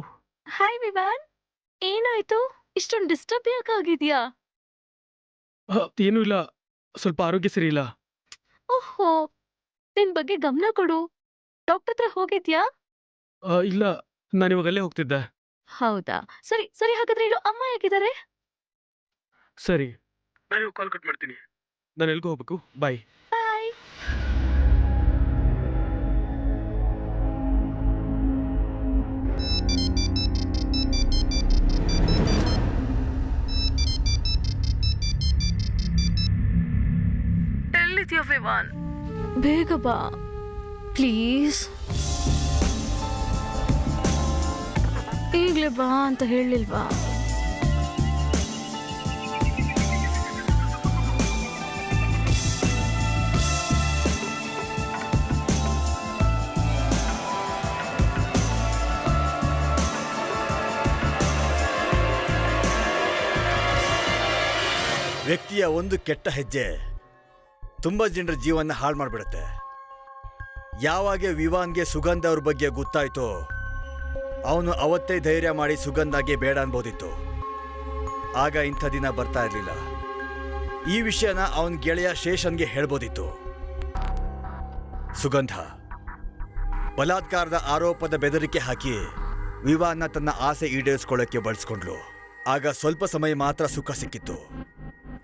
ಹಾಯ್ ವಿವಾನ್, ಏನಾಯ್ತು? ಇಷ್ಟೊಂದು ಡಿಸ್ಟರ್ಬ್ ಯಾಕಾಗಿದ್ಯಾ? ಏನೂ ಇಲ್ಲ, ಸ್ವಲ್ಪ ಆರೋಗ್ಯ ಸರಿ ಇಲ್ಲ. ಓಹೋ, ನಿನ್ ಬಗ್ಗೆ ಗಮನ ಕೊಡು. ಡಾಕ್ಟರ್ ಹತ್ರ ಹೋಗಿದ್ಯಾ? ಇಲ್ಲ, ನಾನು ಇವಾಗ ಅಲ್ಲೇ ಹೋಗ್ತಿದ್ದೆ. ಹೌದಾ, ಸರಿ ಸರಿ. ಹಾಗಾದ್ರೆ ಹೇಳು, ಅಮ್ಮ ಹೇಗಿದ್ದಾರೆ? ಸರಿ, ನಾನು ಕಾಲ್ ಕಟ್ ಮಾಡ್ತೀನಿ. ನಾನು ಎಲ್ಗೂ ಹೋಗ್ಬೇಕು. ಬಾಯ್. ಬಾಯ್. ಎಲ್ಲಿದ್ಯಾ ವಿವಾನ್? ಬೇಗ ಬಾ ಪ್ಲೀಸ್. ಈಗಲೇ ಬಾ ಅಂತ ಹೇಳಿಲ್ವಾ? ವ್ಯಕ್ತಿಯ ಒಂದು ಕೆಟ್ಟ ಹೆಜ್ಜೆ ತುಂಬ ಜನರ ಜೀವನ ಹಾಳು ಮಾಡಿಬಿಡುತ್ತೆ. ಯಾವಾಗ ವಿವಾನ್ಗೆ ಸುಗಂಧ ಅವ್ರ ಬಗ್ಗೆ ಗೊತ್ತಾಯ್ತೋ ಅವನು ಅವತ್ತೇ ಧೈರ್ಯ ಮಾಡಿ ಸುಗಂಧಾಗೆ ಬೇಡ ಅನ್ಬೋದಿತ್ತು. ಆಗ ಇಂಥ ದಿನ ಬರ್ತಾ ಇರಲಿಲ್ಲ. ಈ ವಿಷಯನ ಅವನ ಗೆಳೆಯ ಶೇಷನ್ಗೆ ಹೇಳ್ಬೋದಿತ್ತು. ಸುಗಂಧ ಬಲಾತ್ಕಾರದ ಆರೋಪದ ಬೆದರಿಕೆ ಹಾಕಿ ವಿವಾನ್ನ ತನ್ನ ಆಸೆ ಈಡೇರಿಸ್ಕೊಳ್ಳೋಕ್ಕೆ ಬಳಸ್ಕೊಂಡ್ಲು. ಆಗ ಸ್ವಲ್ಪ ಸಮಯ ಮಾತ್ರ ಸುಖ ಸಿಕ್ಕಿತ್ತು.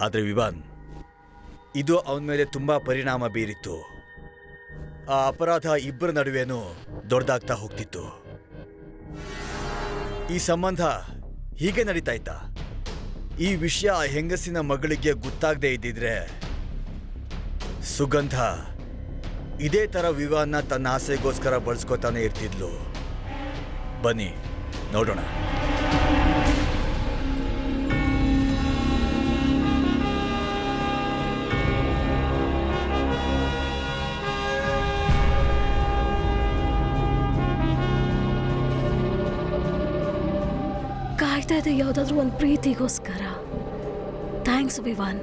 ಆದರೆ ವಿವಾನ್, ಇದು ಅವನ ಮೇಲೆ ತುಂಬಾ ಪರಿಣಾಮ ಬೀರಿತ್ತು. ಆ ಅಪರಾಧ ಇಬ್ಬರ ನಡುವೆನೂ ದೊಡ್ಡದಾಗ್ತಾ ಹೋಗ್ತಿತ್ತು. ಈ ಸಂಬಂಧ ಹೀಗೆ ನಡೀತಾ ಇತ್ತ. ಈ ವಿಷಯ ಆ ಹೆಂಗಸಿನ ಮಗಳಿಗೆ ಗೊತ್ತಾಗದೇ ಇದ್ದಿದ್ರೆ ಸುಗಂಧ ಇದೇ ಥರ ವಿವಾನ್ನ ತನ್ನ ಆಸೆಗೋಸ್ಕರ ಬಳಸ್ಕೋತಾನೆ ಇರ್ತಿದ್ಲು. ಬನ್ನಿ ನೋಡೋಣ. ಕಾಯ್ತಾ ಇದೆ ಯಾವುದಾದ್ರೂ ಒಂದು ಪ್ರೀತಿಗೋಸ್ಕರ. ಥ್ಯಾಂಕ್ಸ್ ವಿವಾನ್,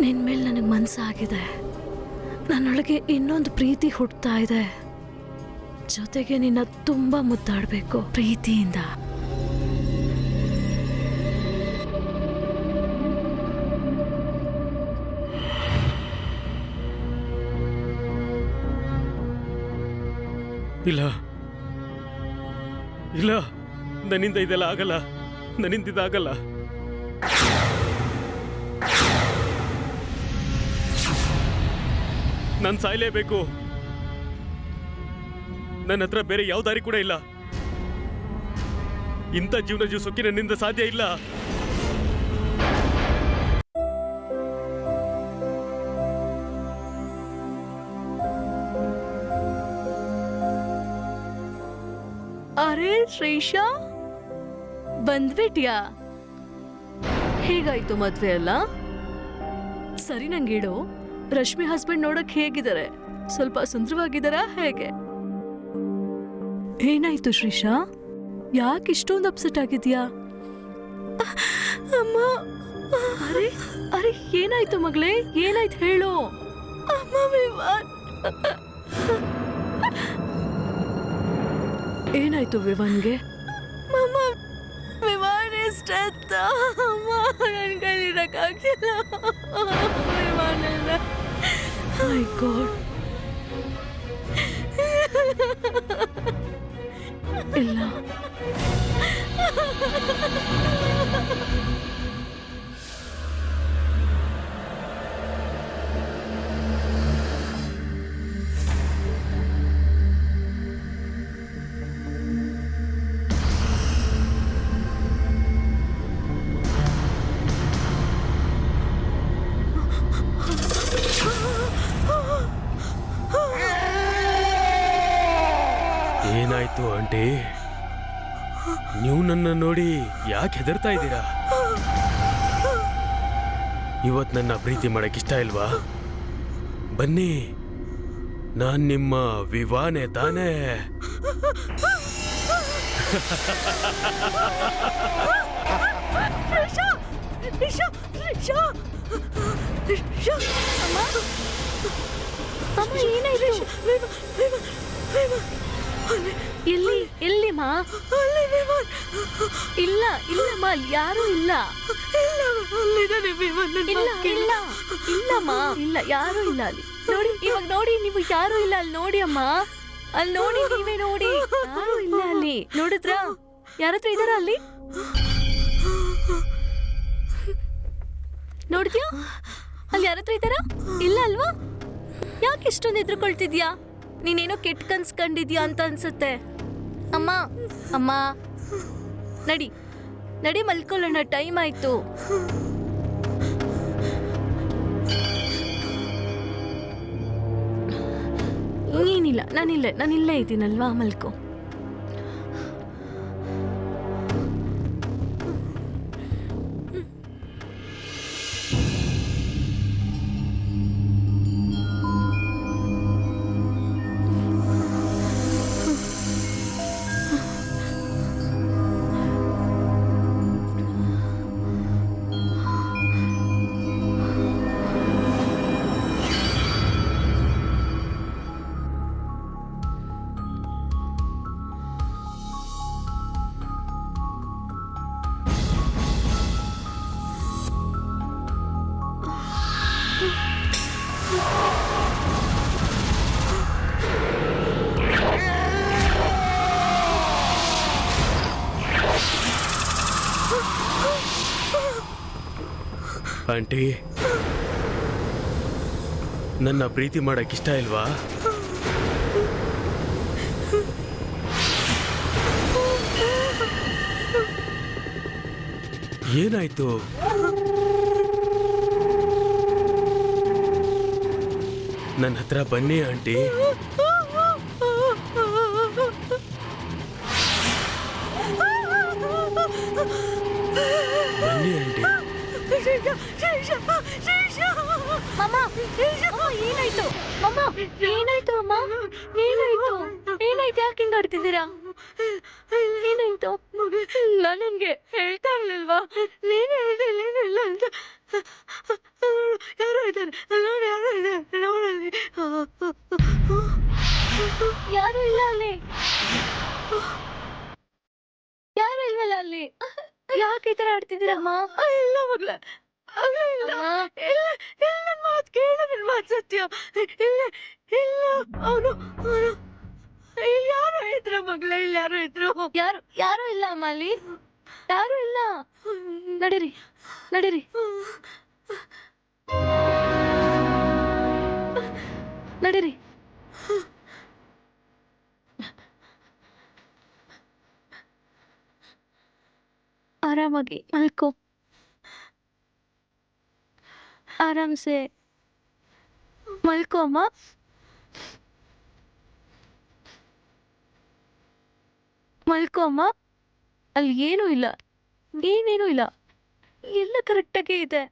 ನಿನ್ನ ಮೇಲೆ ನನಗೆ ಮನಸ್ಸಾಗಿದೆ. ನನ್ನೊಳಗೆ ಇನ್ನೊಂದು ಪ್ರೀತಿ ಹುಟ್ಟುತ್ತಾ ಇದೆ. ಜೊತೆಗೆ ನಿನ್ನ ತುಂಬ ಮುದ್ದಾಡಬೇಕು ಪ್ರೀತಿಯಿಂದ. ಇಲ್ಲ ಇಲ್ಲ, ನನ್ನಿಂದ ಇದೆಲ್ಲ ಆಗಲ್ಲ. ನನ್ನಿಂದ ಇದಾಗಲ್ಲ. ನಾನು ಸಾಯ್ಲೇಬೇಕು. ನನ್ನ ಹತ್ರ ಬೇರೆ ಯಾವ ದಾರಿ ಕೂಡ ಇಲ್ಲ. ಇಂಥ ಜೀವನ ಜೀವಿಸೋಕೆ ನನ್ನಿಂದ ಸಾಧ್ಯ ಇಲ್ಲ. ಅರೆ ಶ್ರೀಶಾ, ಬಂದ್ಬಿಟ್ಯಾ? ಹೇಗಾಯ್ತು ಮದ್ವೆ ಅಲ್ಲ? ಸರಿ ನಂಗೆ ಹೇಳು, ರಶ್ಮಿ ಹಸ್ಬೆಂಡ್ ನೋಡಕ್ ಹೇಗಿದ್ದಾರೆ? ಸ್ವಲ್ಪ ಸುಂದರವಾಗಿದ್ದಾರಾ ಹೇಗೆ? ಏನಾಯ್ತು ಶ್ರೀಶಾ? ಯಾಕೆ ಇಷ್ಟೊಂದು ಅಪ್ಸೆಟ್ ಆಗಿದ್ಯಾ? ಅಮ್ಮ, ಅರೆ ಅರೆ ಏನಾಯ್ತು ಮಗಳೇ? ಏನಾಯ್ತು ಹೇಳು. ಅಮ್ಮ ವಿವಾನ್, ಏನಾಯ್ತು ವಿವಾನ್ಗೆ? ಮಮ್ಮ ವಿವಾನ್ ಎಷ್ಟೆತ್ತ? ಅಮ್ಮ ನನ್ನ ಕೈಲಿರಕ್ಕಾಗ್ತಿಲ್ಲ. ವಿವಾನ್ ಇಲ್ಲ. ಮೈ ಗಾಡ್. ಇಲ್ಲ. ಏನಾಯ್ತು ಆಂಟಿ? ನೀವು ನನ್ನ ನೋಡಿ ಯಾಕೆ ಹೆದರ್ತಾ ಇದ್ದೀರಾ? ಇವತ್ತು ನನ್ನ ಪ್ರೀತಿ ಮಾಡಕ್ ಇಷ್ಟ ಇಲ್ವಾ? ಬನ್ನಿ, ನಾನ್ ನಿಮ್ಮ ವಿವಾನೆ ತಾನೇ. ಎಲ್ಲಿ ಎಲ್ಲಿ ಮಾ? ಇಲ್ಲ ಇಲ್ಲಮ್ಮ, ಯಾರು ಇಲ್ಲ. ಇಲ್ಲ ಇಲ್ಲ ಇಲ್ಲಮ್ಮ, ಇಲ್ಲ ಯಾರು ಇಲ್ಲ ಅಲ್ಲಿ. ನೋಡಿ ಇವಾಗ ನೋಡಿ, ನೀವು ಯಾರು ಇಲ್ಲ ಅಲ್ಲಿ. ನೋಡಿ ಅಮ್ಮ, ಅಲ್ಲಿ ನೋಡಿ, ನೀವೇ ನೋಡಿ, ಯಾರು ಇಲ್ಲ ಅಲ್ಲಿ. ನೋಡಿದ್ರಾ? ಯಾರತ್ರ ಇದಾರ ಅಲ್ಲಿ? ನೋಡಿದ್ಯಾ? ಅಲ್ಲಿ ಯಾರತ್ರ ಇದಾರ? ಇಲ್ಲ ಅಲ್ವಾ? ಯಾಕೆ ಇಷ್ಟೊಂದು ಎದ್ರುಕೊಳ್ತಿದ್ಯಾ? ನೀನೇನೋ ಕೆಟ್ಟ ಕನ್ಸ್ ಕಂಡಿದ್ಯಾ ಅಂತ ಅನ್ಸುತ್ತೆ. ಅಮ್ಮ ಅಮ್ಮ, ನಡಿ ನಡಿ ಮಲ್ಕೊಳ್ಳೋಣ, ಟೈಮ್ ಆಯ್ತು. ಏನಿಲ್ಲ, ನಾನಿಲ್ಲೇ ಇದ್ದೀನಲ್ವಾ, ಮಲ್ಕೋ. ಆಂಟಿ, ನನ್ನ ಪ್ರೀತಿ ಮಾಡಕ್ ಇಷ್ಟ ಇಲ್ವಾ? ಏನಾಯ್ತು? ನನ್ನ ಹತ್ರ ಬನ್ನಿ ಆಂಟಿ. ಬನ್ನಿ ಆಂಟಿ. ಅಮ್ಮ, ಏನಾಯ್ತು? ಅಮ್ಮ ಏನಾಯ್ತು? ಅಮ್ಮ ಏನಾಯ್ತು? ಏನಾಯ್ತು? ಯಾಕೆ ಹಿಂಗ್ ಆಡ್ತಿದ್ದೀರಾ? ಏನಾಯ್ತು? ಇಲ್ಲ, ನನ್ಗೆ ಹೇಳ್ತಾ ಇರ್ಲಿಲ್ವಾ? ಏನಿಲ್ಲ ಅಂತ. ಯಾರೋ ಇದ್ದಾರೆ, ಯಾರು ಇಲ್ಲ ಅಲ್ಲಿ. ಯಾರು ಇಲ್ವಲ್ಲ ಅಲ್ಲಿ. ಯಾಕೆ ಈ ತರ ಆಡ್ತಿದ್ದೀರಮ್ಮ? ಇಲ್ಲ ಮಗ್ಳ, ಇಲ್ಲ ನನ್ನ ಮಾತು ಕೇಳು, ನನ್ನ ಮಾತು ಸತ್ಯ. ಇಲ್ಲ ಇಲ್ಲ, ಅವನು ಇಲ್ಲಿ ಯಾರು ಇದ್ರು ಮಗ್ಳ, ಇಲ್ಲಿ ಯಾರು ಇದ್ರು. ಯಾರು ಇಲ್ಲ ಅಮ್ಮ ಅಲ್ಲಿ. ಯಾರು ಇಲ್ಲ. ನಡೀರಿ ನಡೀರಿ ನಡೀರಿ. ಆರಾಮಾಗಿ ಮಲ್ಕೋ. ಆರಾಮ್ಸೆ ಮಲ್ಕೋ ಅಮ್ಮ. ಮಲ್ಕೋ ಅಮ್ಮ. ಅಲ್ಲಿ ಏನೂ ಇಲ್ಲ, ಏನೇನೂ ಇಲ್ಲ, ಎಲ್ಲ ಕರೆಕ್ಟಾಗೇ ಇದೆ.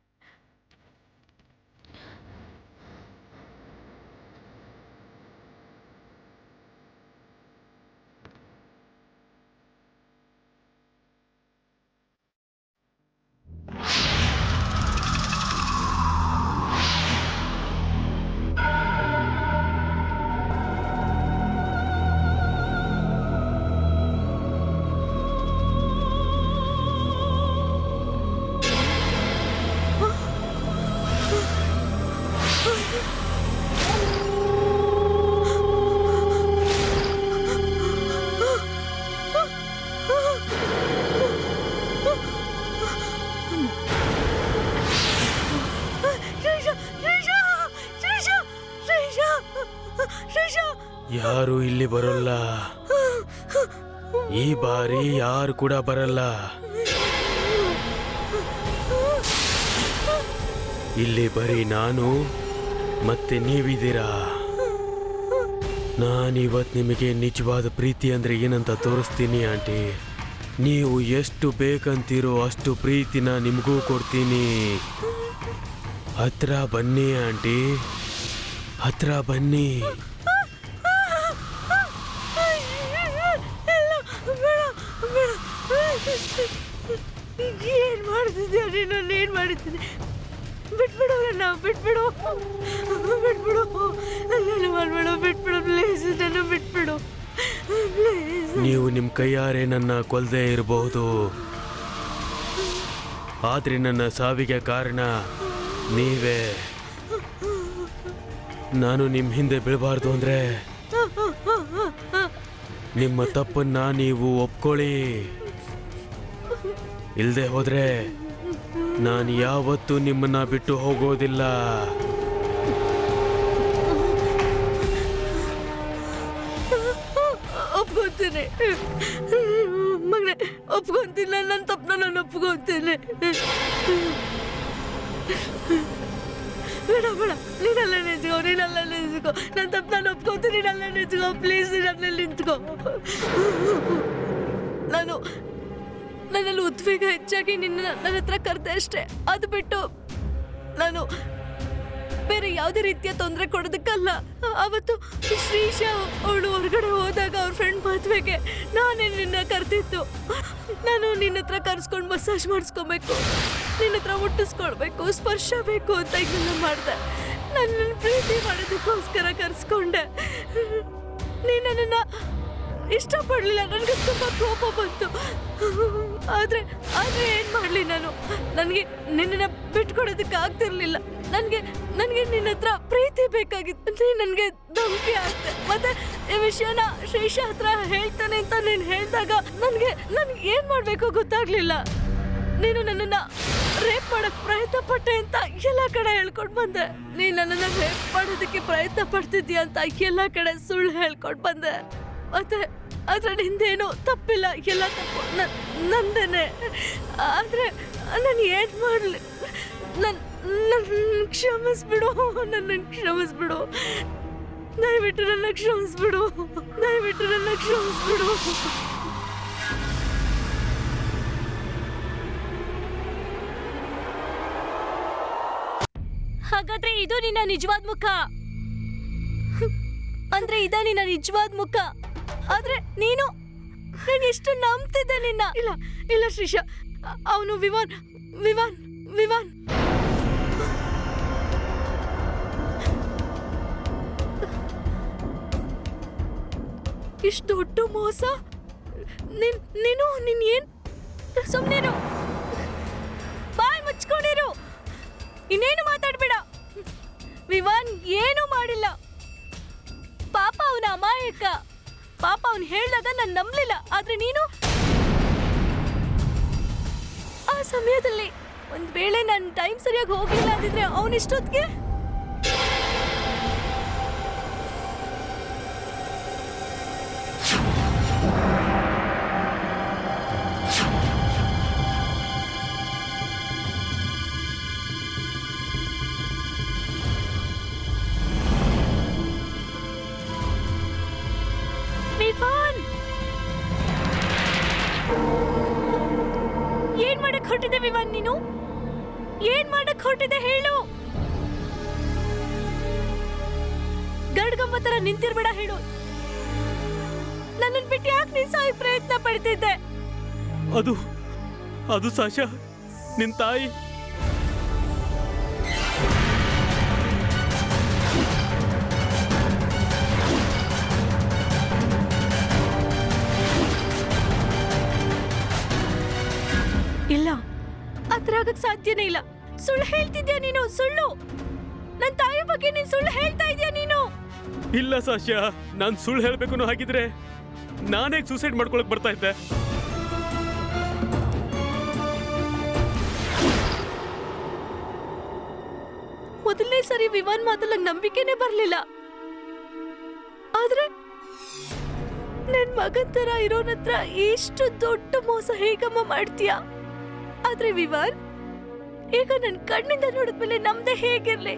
ಯಾರು ಇಲ್ಲಿ ಬರೋಲ್ಲ. ಈ ಬಾರಿ ಯಾರು ಕೂಡ ಬರಲ್ಲ. ಇಲ್ಲಿ ಬರೀ ನಾನು ಮತ್ತೆ ನೀವಿದ್ದೀರಾ. ನಾನಿವತ್ತು ನಿಮಗೆ ನಿಜವಾದ ಪ್ರೀತಿ ಅಂದ್ರೆ ಏನಂತ ತೋರಿಸ್ತೀನಿ ಆಂಟಿ. ನೀವು ಎಷ್ಟು ಬೇಕಂತೀರೋ ಅಷ್ಟು ಪ್ರೀತಿನ ನಿಮಗೂ ಕೊಡ್ತೀನಿ. ಹತ್ರ ಬನ್ನಿ ಆಂಟಿ, ಹತ್ರ ಬನ್ನಿ. ಏನ್ ಮಾಡ್ತಿದ್ಯಾ ನೀನು? ಏನ್ ಮಾಡಿದ್ದೀನಿ? ಬಿಟ್ಬಿಡು ನನ್ನ, ಬಿಟ್ಬಿಡು ಬಿಟ್ಬಿಡು, ನನ್ನ ಮಾಡ್ಬೇಡ, ಬಿಟ್ಬಿಡು ಪ್ಲೀಸ್, ನನ್ನ ಬಿಟ್ಬಿಡು ಪ್ಲೀಸ್. ನೀವು ನಿಮ್ಮ ಕೈಯಾರೆ ನನ್ನ ಕೊಲ್ಲದೆ ಇರಬಹುದು, ಆದ್ರೆ ನನ್ನ ಸಾವಿಗೆ ಕಾರಣ ನೀವೇ. ನಾನು ನಿಮ್ಮ ಹಿಂದೆ ಬೀಳಬಾರ್ದು ಅಂದ್ರೆ ನಿಮ್ಮ ತಪ್ಪನ್ನ ನೀವು ಒಪ್ಕೊಳ್ಳಿ. ಇಲ್ಲದೆ ಹೋದ್ರೆ ನಾನು ಯಾವತ್ತೂ ನಿಮ್ಮನ್ನ ಬಿಟ್ಟು ಹೋಗೋದಿಲ್ಲ. ಒಪ್ಕೊಂತೀನಿ ಮಗನೇ, ಒಪ್ಕೊಂತೀನಿ. ನನ್ನ ತಪ್ಪನ್ನ ನಾನು ಒಪ್ಕೊಂತೀನಿ. ಬೇಡ ಬೇಡ, ನೀನಲ್ಲ ನಿಂತ್ಕೋ, ನೀನಲ್ಲ ನಿಂತ್ಕೋ. ನನ್ನ ತಪ್ಪು ನಾನು ಒಪ್ಕೊಂತೀನಿ, ನೀನಲ್ಲ ನಿಂತ್ಕೋ ಪ್ಲೀಸ್, ನೀನಲ್ಲಿ ನಿಂತ್ಕೋ. ನನ್ನಲ್ಲಿ ಉದ್ವೇಗ ಹೆಚ್ಚಾಗಿ ನನ್ನ ಹತ್ರ ಕರೆದೆ ಅಷ್ಟೇ. ಅದು ಬಿಟ್ಟು ನಾನು ಬೇರೆ ಯಾವುದೇ ರೀತಿಯ ತೊಂದರೆ ಕೊಡೋದಕ್ಕಲ್ಲ. ಅವತ್ತು ಶ್ರೀಶಾ ಅವಳು ಹೊರಗಡೆ ಹೋದಾಗ ಅವ್ರ ಫ್ರೆಂಡ್ ಮದುವೆಗೆ ನಾನೇ ನಿನ್ನ ಕರೆದಿತ್ತು. ನಾನು ನಿನ್ನ ಹತ್ರ ಕರ್ಸ್ಕೊಂಡು ಮಸಾಜ್ ಮಾಡಿಸ್ಕೊಬೇಕು, ನಿನ್ನ ಹತ್ರ ಮುಟ್ಟಿಸ್ಕೊಳ್ಬೇಕು, ಸ್ಪರ್ಶ ಬೇಕು ಅಂತ ಇದೆಲ್ಲ ಮಾಡಿದೆ. ನನ್ನ ಪ್ರೀತಿ ಮಾಡೋದಕ್ಕೋಸ್ಕರ ಕರ್ಸ್ಕೊಂಡೆ. ನೀನು ನನ್ನನ್ನು ಇಷ್ಟಪಡಲಿಲ್ಲ. ನನಗೆ ತುಂಬ ಕೋಪ ಬಂತು. ಆದರೆ ಏನು ಮಾಡಲಿ ನಾನು? ನನಗೆ ನಿನ್ನನ್ನು ಬಿಟ್ಕೊಡೋದಕ್ಕೆ ಆಗ್ತಿರ್ಲಿಲ್ಲ. ನನಗೆ ನಿನ್ನ ಹತ್ರ ಪ್ರೀತಿ ಬೇಕಾಗಿತ್ತು. ನೀನು ನನಗೆ ಧಮಕಿ ಆಗ್ತೆ. ಮತ್ತೆ ಈ ವಿಷಯನ ಶ್ರೀಶಾ ಹತ್ರ ಹೇಳ್ತಾನೆ ಅಂತ ನೀನು ಹೇಳಿದಾಗ ನನಗೆ ಏನು ಮಾಡಬೇಕು ಗೊತ್ತಾಗ್ಲಿಲ್ಲ. ನೀನು ನನ್ನನ್ನು ರೇಪ್ ಮಾಡೋಕ್ಕೆ ಪ್ರಯತ್ನ ಪಟ್ಟೆ ಅಂತ ಎಲ್ಲ ಕಡೆ ಹೇಳ್ಕೊಂಡು ಬಂದೆ. ನೀನು ನನ್ನನ್ನು ರೇಪ್ ಮಾಡೋದಕ್ಕೆ ಪ್ರಯತ್ನ ಪಡ್ತಿದ್ದೀಯ ಅಂತ ಎಲ್ಲ ಕಡೆ ಸುಳ್ಳು ಹೇಳ್ಕೊಂಡು ಬಂದೆ. ಆದ್ರೆ ನಿಂದೇನೋ ತಪ್ಪಿಲ್ಲ, ಎಲ್ಲ ತಪ್ಪು ನಂದೇನೆ. ಆದ್ರೆ ನಾನು ಏನು ಮಾಡಲಿ? ನನ್ನ ಕ್ಷಮಿಸ್ಬಿಡು, ನನ್ನ ಕ್ಷಮಿಸ್ಬಿಡು, ದಯವಿಟ್ಟು ನನ್ನ ಕ್ಷಮಿಸ್ಬಿಡು, ದಯವಿಟ್ಟು ನನ್ನ ಕ್ಷಮಿಸ್ಬಿಡು. ಹಾಗಾದ್ರೆ ಇದು ನಿನ್ನ ನಿಜವಾದ ಮುಖ ಅಂದ್ರೆ ಇದ ನಿನ್ನ ನಿಜವಾದ ಮುಖ. ಆದ್ರೆ ನಾನು ಎಷ್ಟು ನಂಬ್ತಿದ್ದೆ ನಿನ್ನ. ಇಲ್ಲ ಇಲ್ಲ ಶ್ರೀಶಾ, ಅವನು ವಿವಾನ್ ವಿವಾನ್ ವಿವಾನ್. ಇಷ್ಟು ದೊಡ್ಡ ಮೋಸ. ನೀನು ಏನ್? ಸುಮ್ಮನಿರು, ಬಾಯ್ ಮುಚ್ಕೊಂಡಿರು, ಇನ್ನೇನು ಮಾತಾಡ್ಬೇಡ. ವಿವಾನ್ ಏನೂ ಮಾಡಿಲ್ಲ. ಪಾಪ ಅವನ ಅಮಾಯಕ. ಪಾಪ ಅವನು ಹೇಳಿದಾಗ ನಾನು ನಂಬಲಿಲ್ಲ. ಆದ್ರೆ ನೀನು ಸಮಯದಲ್ಲಿ ಒಂದ್ ವೇಳೆ ನಾನು ಟೈಮ್ ಸರಿಯಾಗಿ ಹೋಗ್ಲಿಲ್ಲ ಅಂದಿದ್ರೆ ಅವನಿಷ್ಟೊತ್ತಿಗೆ ಏನ್ ಮಾಡಕ್ ಹೊರಟಿದೆ ವಿವಾನ್ ನೀನು? ಏನ್ ಮಾಡಕ್ ಹೊರಟಿದೆ ಹೇಳು. ಗಡ್ಗಂಬ ತರ ನಿಂತಿರ್ಬೇಡ ಹೇಳು. ನನ್ನನ್ ಬಿಟ್ಟು ಯಾಕೆ ನೀನ್ ಸಾಯಿ ಪ್ರಯತ್ನ ಪಡ್ತಿದ್ದೆ? ಅದು ಸಾಶಾ ನಿನ್ ತಾಯಿ. ಇಲ್ಲ, ಆತರ ಆಗಕ್ ಸಾಧ್ಯನೇ ಇಲ್ಲ. ಸುಳ್ಳು ಹೇಳ್ತಿದ್ಯಾ ನೀನು, ಸುಳ್ಳು. ನನ್ ತಾಯಿ ಬಗ್ಗೆ ನೀನ್ ಸುಳ್ಳು ಹೇಳ್ತಾ ಇದೀಯ ನೀನು. ಇಲ್ಲ ಸಾಶಾ, ನಾನ್ ಸುಳ್ಳು ಹೇಳ್ಬೇಕು ಹಾಗಿದ್ರೆ ನಾನೇ ಸೂಸೈಡ್ ಮಾಡ್ಕೊಳಕ್ ಬರ್ತಾ ಇದ್ದೆ. ಮೊದಲನೇ ಸರಿ ವಿವಾನ್ ಮಾತಲ್ಲ ನಂಬಿಕೆನೆ ಬರ್ಲಿಲ್ಲ. ಆದ್ರೆ ನನ್ ಮಗನ್ ತರ ಇರೋನತ್ರ ಎಷ್ಟು ದೊಡ್ಡ ಮೋಸ ಹೇಗಮ್ಮ ಮಾಡ್ತೀಯ? ಆದ್ರೆ ವಿವಾನ್, ಈಗ ನನ್ ಕಣ್ಣಿಂದ ನೋಡಿದ್ಮೇಲೆ ನಮ್ದೇ ಹೇಗಿರ್ಲಿ?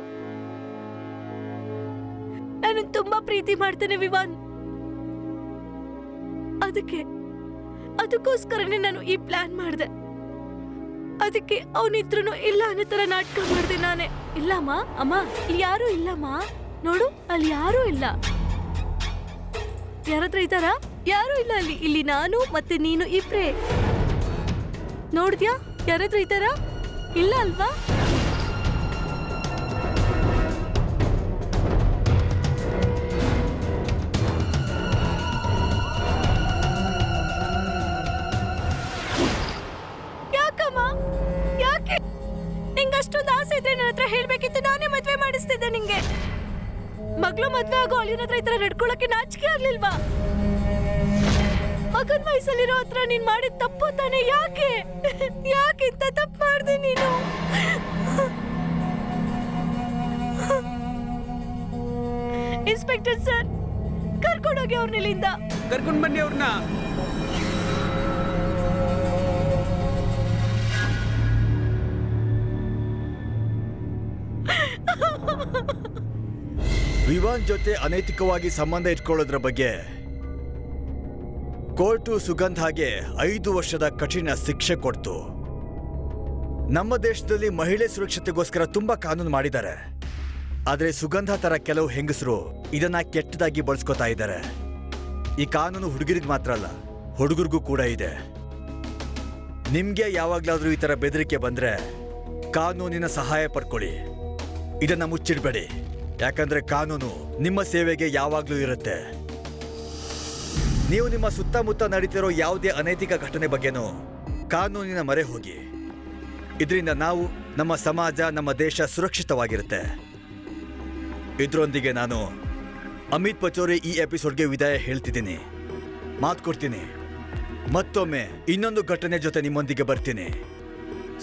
ನಾನು ತುಂಬಾ ಪ್ರೀತಿ ಮಾಡ್ತೇನೆ ವಿವಾನ್. ಅದಕ್ಕೋಸ್ಕರನೇ ನಾನು ಈ ಪ್ಲಾನ್ ಮಾಡಿದೆ. ಅದಕ್ಕೆ ಅವನಿದ್ರೂ ಇಲ್ಲ ಅನ್ನೋ ತರ ನಾಟಕ ಮಾಡಿದೆ ನಾನೇ. ಇಲ್ಲಮ್ಮ, ಅಮ್ಮ ಇಲ್ಲಿ ಯಾರು ಇಲ್ಲಮ್ಮ, ನೋಡು ಅಲ್ಲಿ ಯಾರು ಇಲ್ಲ. ಯಾರತ್ರ ಇದ್ದಾರ? ಯಾರು ಇಲ್ಲ ಅಲ್ಲಿ. ಇಲ್ಲಿ ನಾನು ಮತ್ತೆ ನೀನು ಇಬ್ರೇ. ನೋಡ್ದ್ಯಾ ಯಾರಾದ್ರೂ ಇದ್ದಾರ? ಇಲ್ಲ ಅಲ್ವಾ? ಯಾಕಮ್ಮ, ಯಾಕೆ? ನಿಂಗೆ ಅಷ್ಟೊಂದು ಆಸೆ ಇದ್ರೆ ನನ್ನ ಹತ್ರ ಹೇಳ್ಬೇಕಿತ್ತು, ನಾನೇ ಮದ್ವೆ ಮಾಡಿಸ್ತಿದ್ದೆ ನಿಂಗೆ. ಮಗಳು ಮದ್ವೆ ಆಗೋ ಅಳಿಯನ ಹತ್ರ ಈ ತರ ನಡ್ಕೊಳಕ್ಕೆ ನಾಚಿಕೆ ಆಗ್ಲಿಲ್ವಾ? ಮಗನ್ ವಯಸ್ಸಲ್ಲಿರೋ ಹತ್ರ ನೀನ್ ಮಾಡಿದ ತಪ್ಪು ತಾನೆ. ಯಾಕೆ ಇಂತ ತಪ್ಪು ಮಾಡ್ದೆ ನೀನು? ಇನ್ಸ್ಪೆಕ್ಟರ್ ಸರ್, ಕರ್ಕೊಂಡೋಗಿ ಅವ್ರನ್ನಿಲ್ಲಿಂದ. ಕರ್ಕೊಂಡ್ ಬನ್ನಿ ಅವ್ರನ್ನ. ವಿವಾನ್ ಜೊತೆ ಅನೈತಿಕವಾಗಿ ಸಂಬಂಧ ಇಟ್ಕೊಳ್ಳೋದ್ರ ಬಗ್ಗೆ ಕೋರ್ಟು ಸುಗಂಧಾಗೆ 5 ವರ್ಷದ ಕಠಿಣ ಶಿಕ್ಷೆ ಕೊಡ್ತು. ನಮ್ಮ ದೇಶದಲ್ಲಿ ಮಹಿಳೆ ಸುರಕ್ಷತೆಗೋಸ್ಕರ ತುಂಬಾ ಕಾನೂನು ಮಾಡಿದ್ದಾರೆ. ಆದ್ರೆ ಸುಗಂಧ ತರ ಕೆಲವು ಹೆಂಗಸರು ಇದನ್ನ ಕೆಟ್ಟದಾಗಿ ಬಳಸ್ಕೊತಾ ಇದ್ದಾರೆ. ಈ ಕಾನೂನು ಹುಡುಗರಿಗೆ ಮಾತ್ರ ಅಲ್ಲ, ಹುಡುಗರಿಗೂ ಕೂಡ ಇದೆ. ನಿಮ್ಗೆ ಯಾವಾಗ್ಲಾದ್ರೂ ಈ ತರ ಬೆದರಿಕೆ ಬಂದ್ರೆ ಕಾನೂನಿನ ಸಹಾಯ ಪಡ್ಕೊಳ್ಳಿ. ಇದನ್ನ ಮುಚ್ಚಿಡ್ಬೇಡಿ, ಯಾಕಂದ್ರೆ ಕಾನೂನು ನಿಮ್ಮ ಸೇವೆಗೆ ಯಾವಾಗ್ಲೂ ಇರುತ್ತೆ. ನೀವು ನಿಮ್ಮ ಸುತ್ತಮುತ್ತ ನಡೀತಿರೋ ಯಾವುದೇ ಅನೈತಿಕ ಘಟನೆ ಬಗ್ಗೆನೂ ಕಾನೂನಿನ ಮೊರೆ ಹೋಗಿ. ಇದರಿಂದ ನಾವು, ನಮ್ಮ ಸಮಾಜ, ನಮ್ಮ ದೇಶ ಸುರಕ್ಷಿತವಾಗಿರುತ್ತೆ. ಇದರೊಂದಿಗೆ ನಾನು ಅಮಿತ್ ಪಚೋರಿ ಈ ಎಪಿಸೋಡ್ಗೆ ವಿದಾಯ ಹೇಳ್ತಿದ್ದೀನಿ. ಮಾತು ಕೊಡ್ತೀನಿ, ಮತ್ತೊಮ್ಮೆ ಇನ್ನೊಂದು ಘಟನೆ ಜೊತೆ ನಿಮ್ಮೊಂದಿಗೆ ಬರ್ತೀನಿ.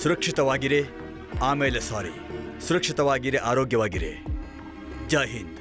ಸುರಕ್ಷಿತವಾಗಿರಿ, ಆಮೇಲೆ ಸಾರಿ. ಸುರಕ್ಷಿತವಾಗಿರಿ, ಆರೋಗ್ಯವಾಗಿರಿ. ಜೈ ಹಿಂದ್.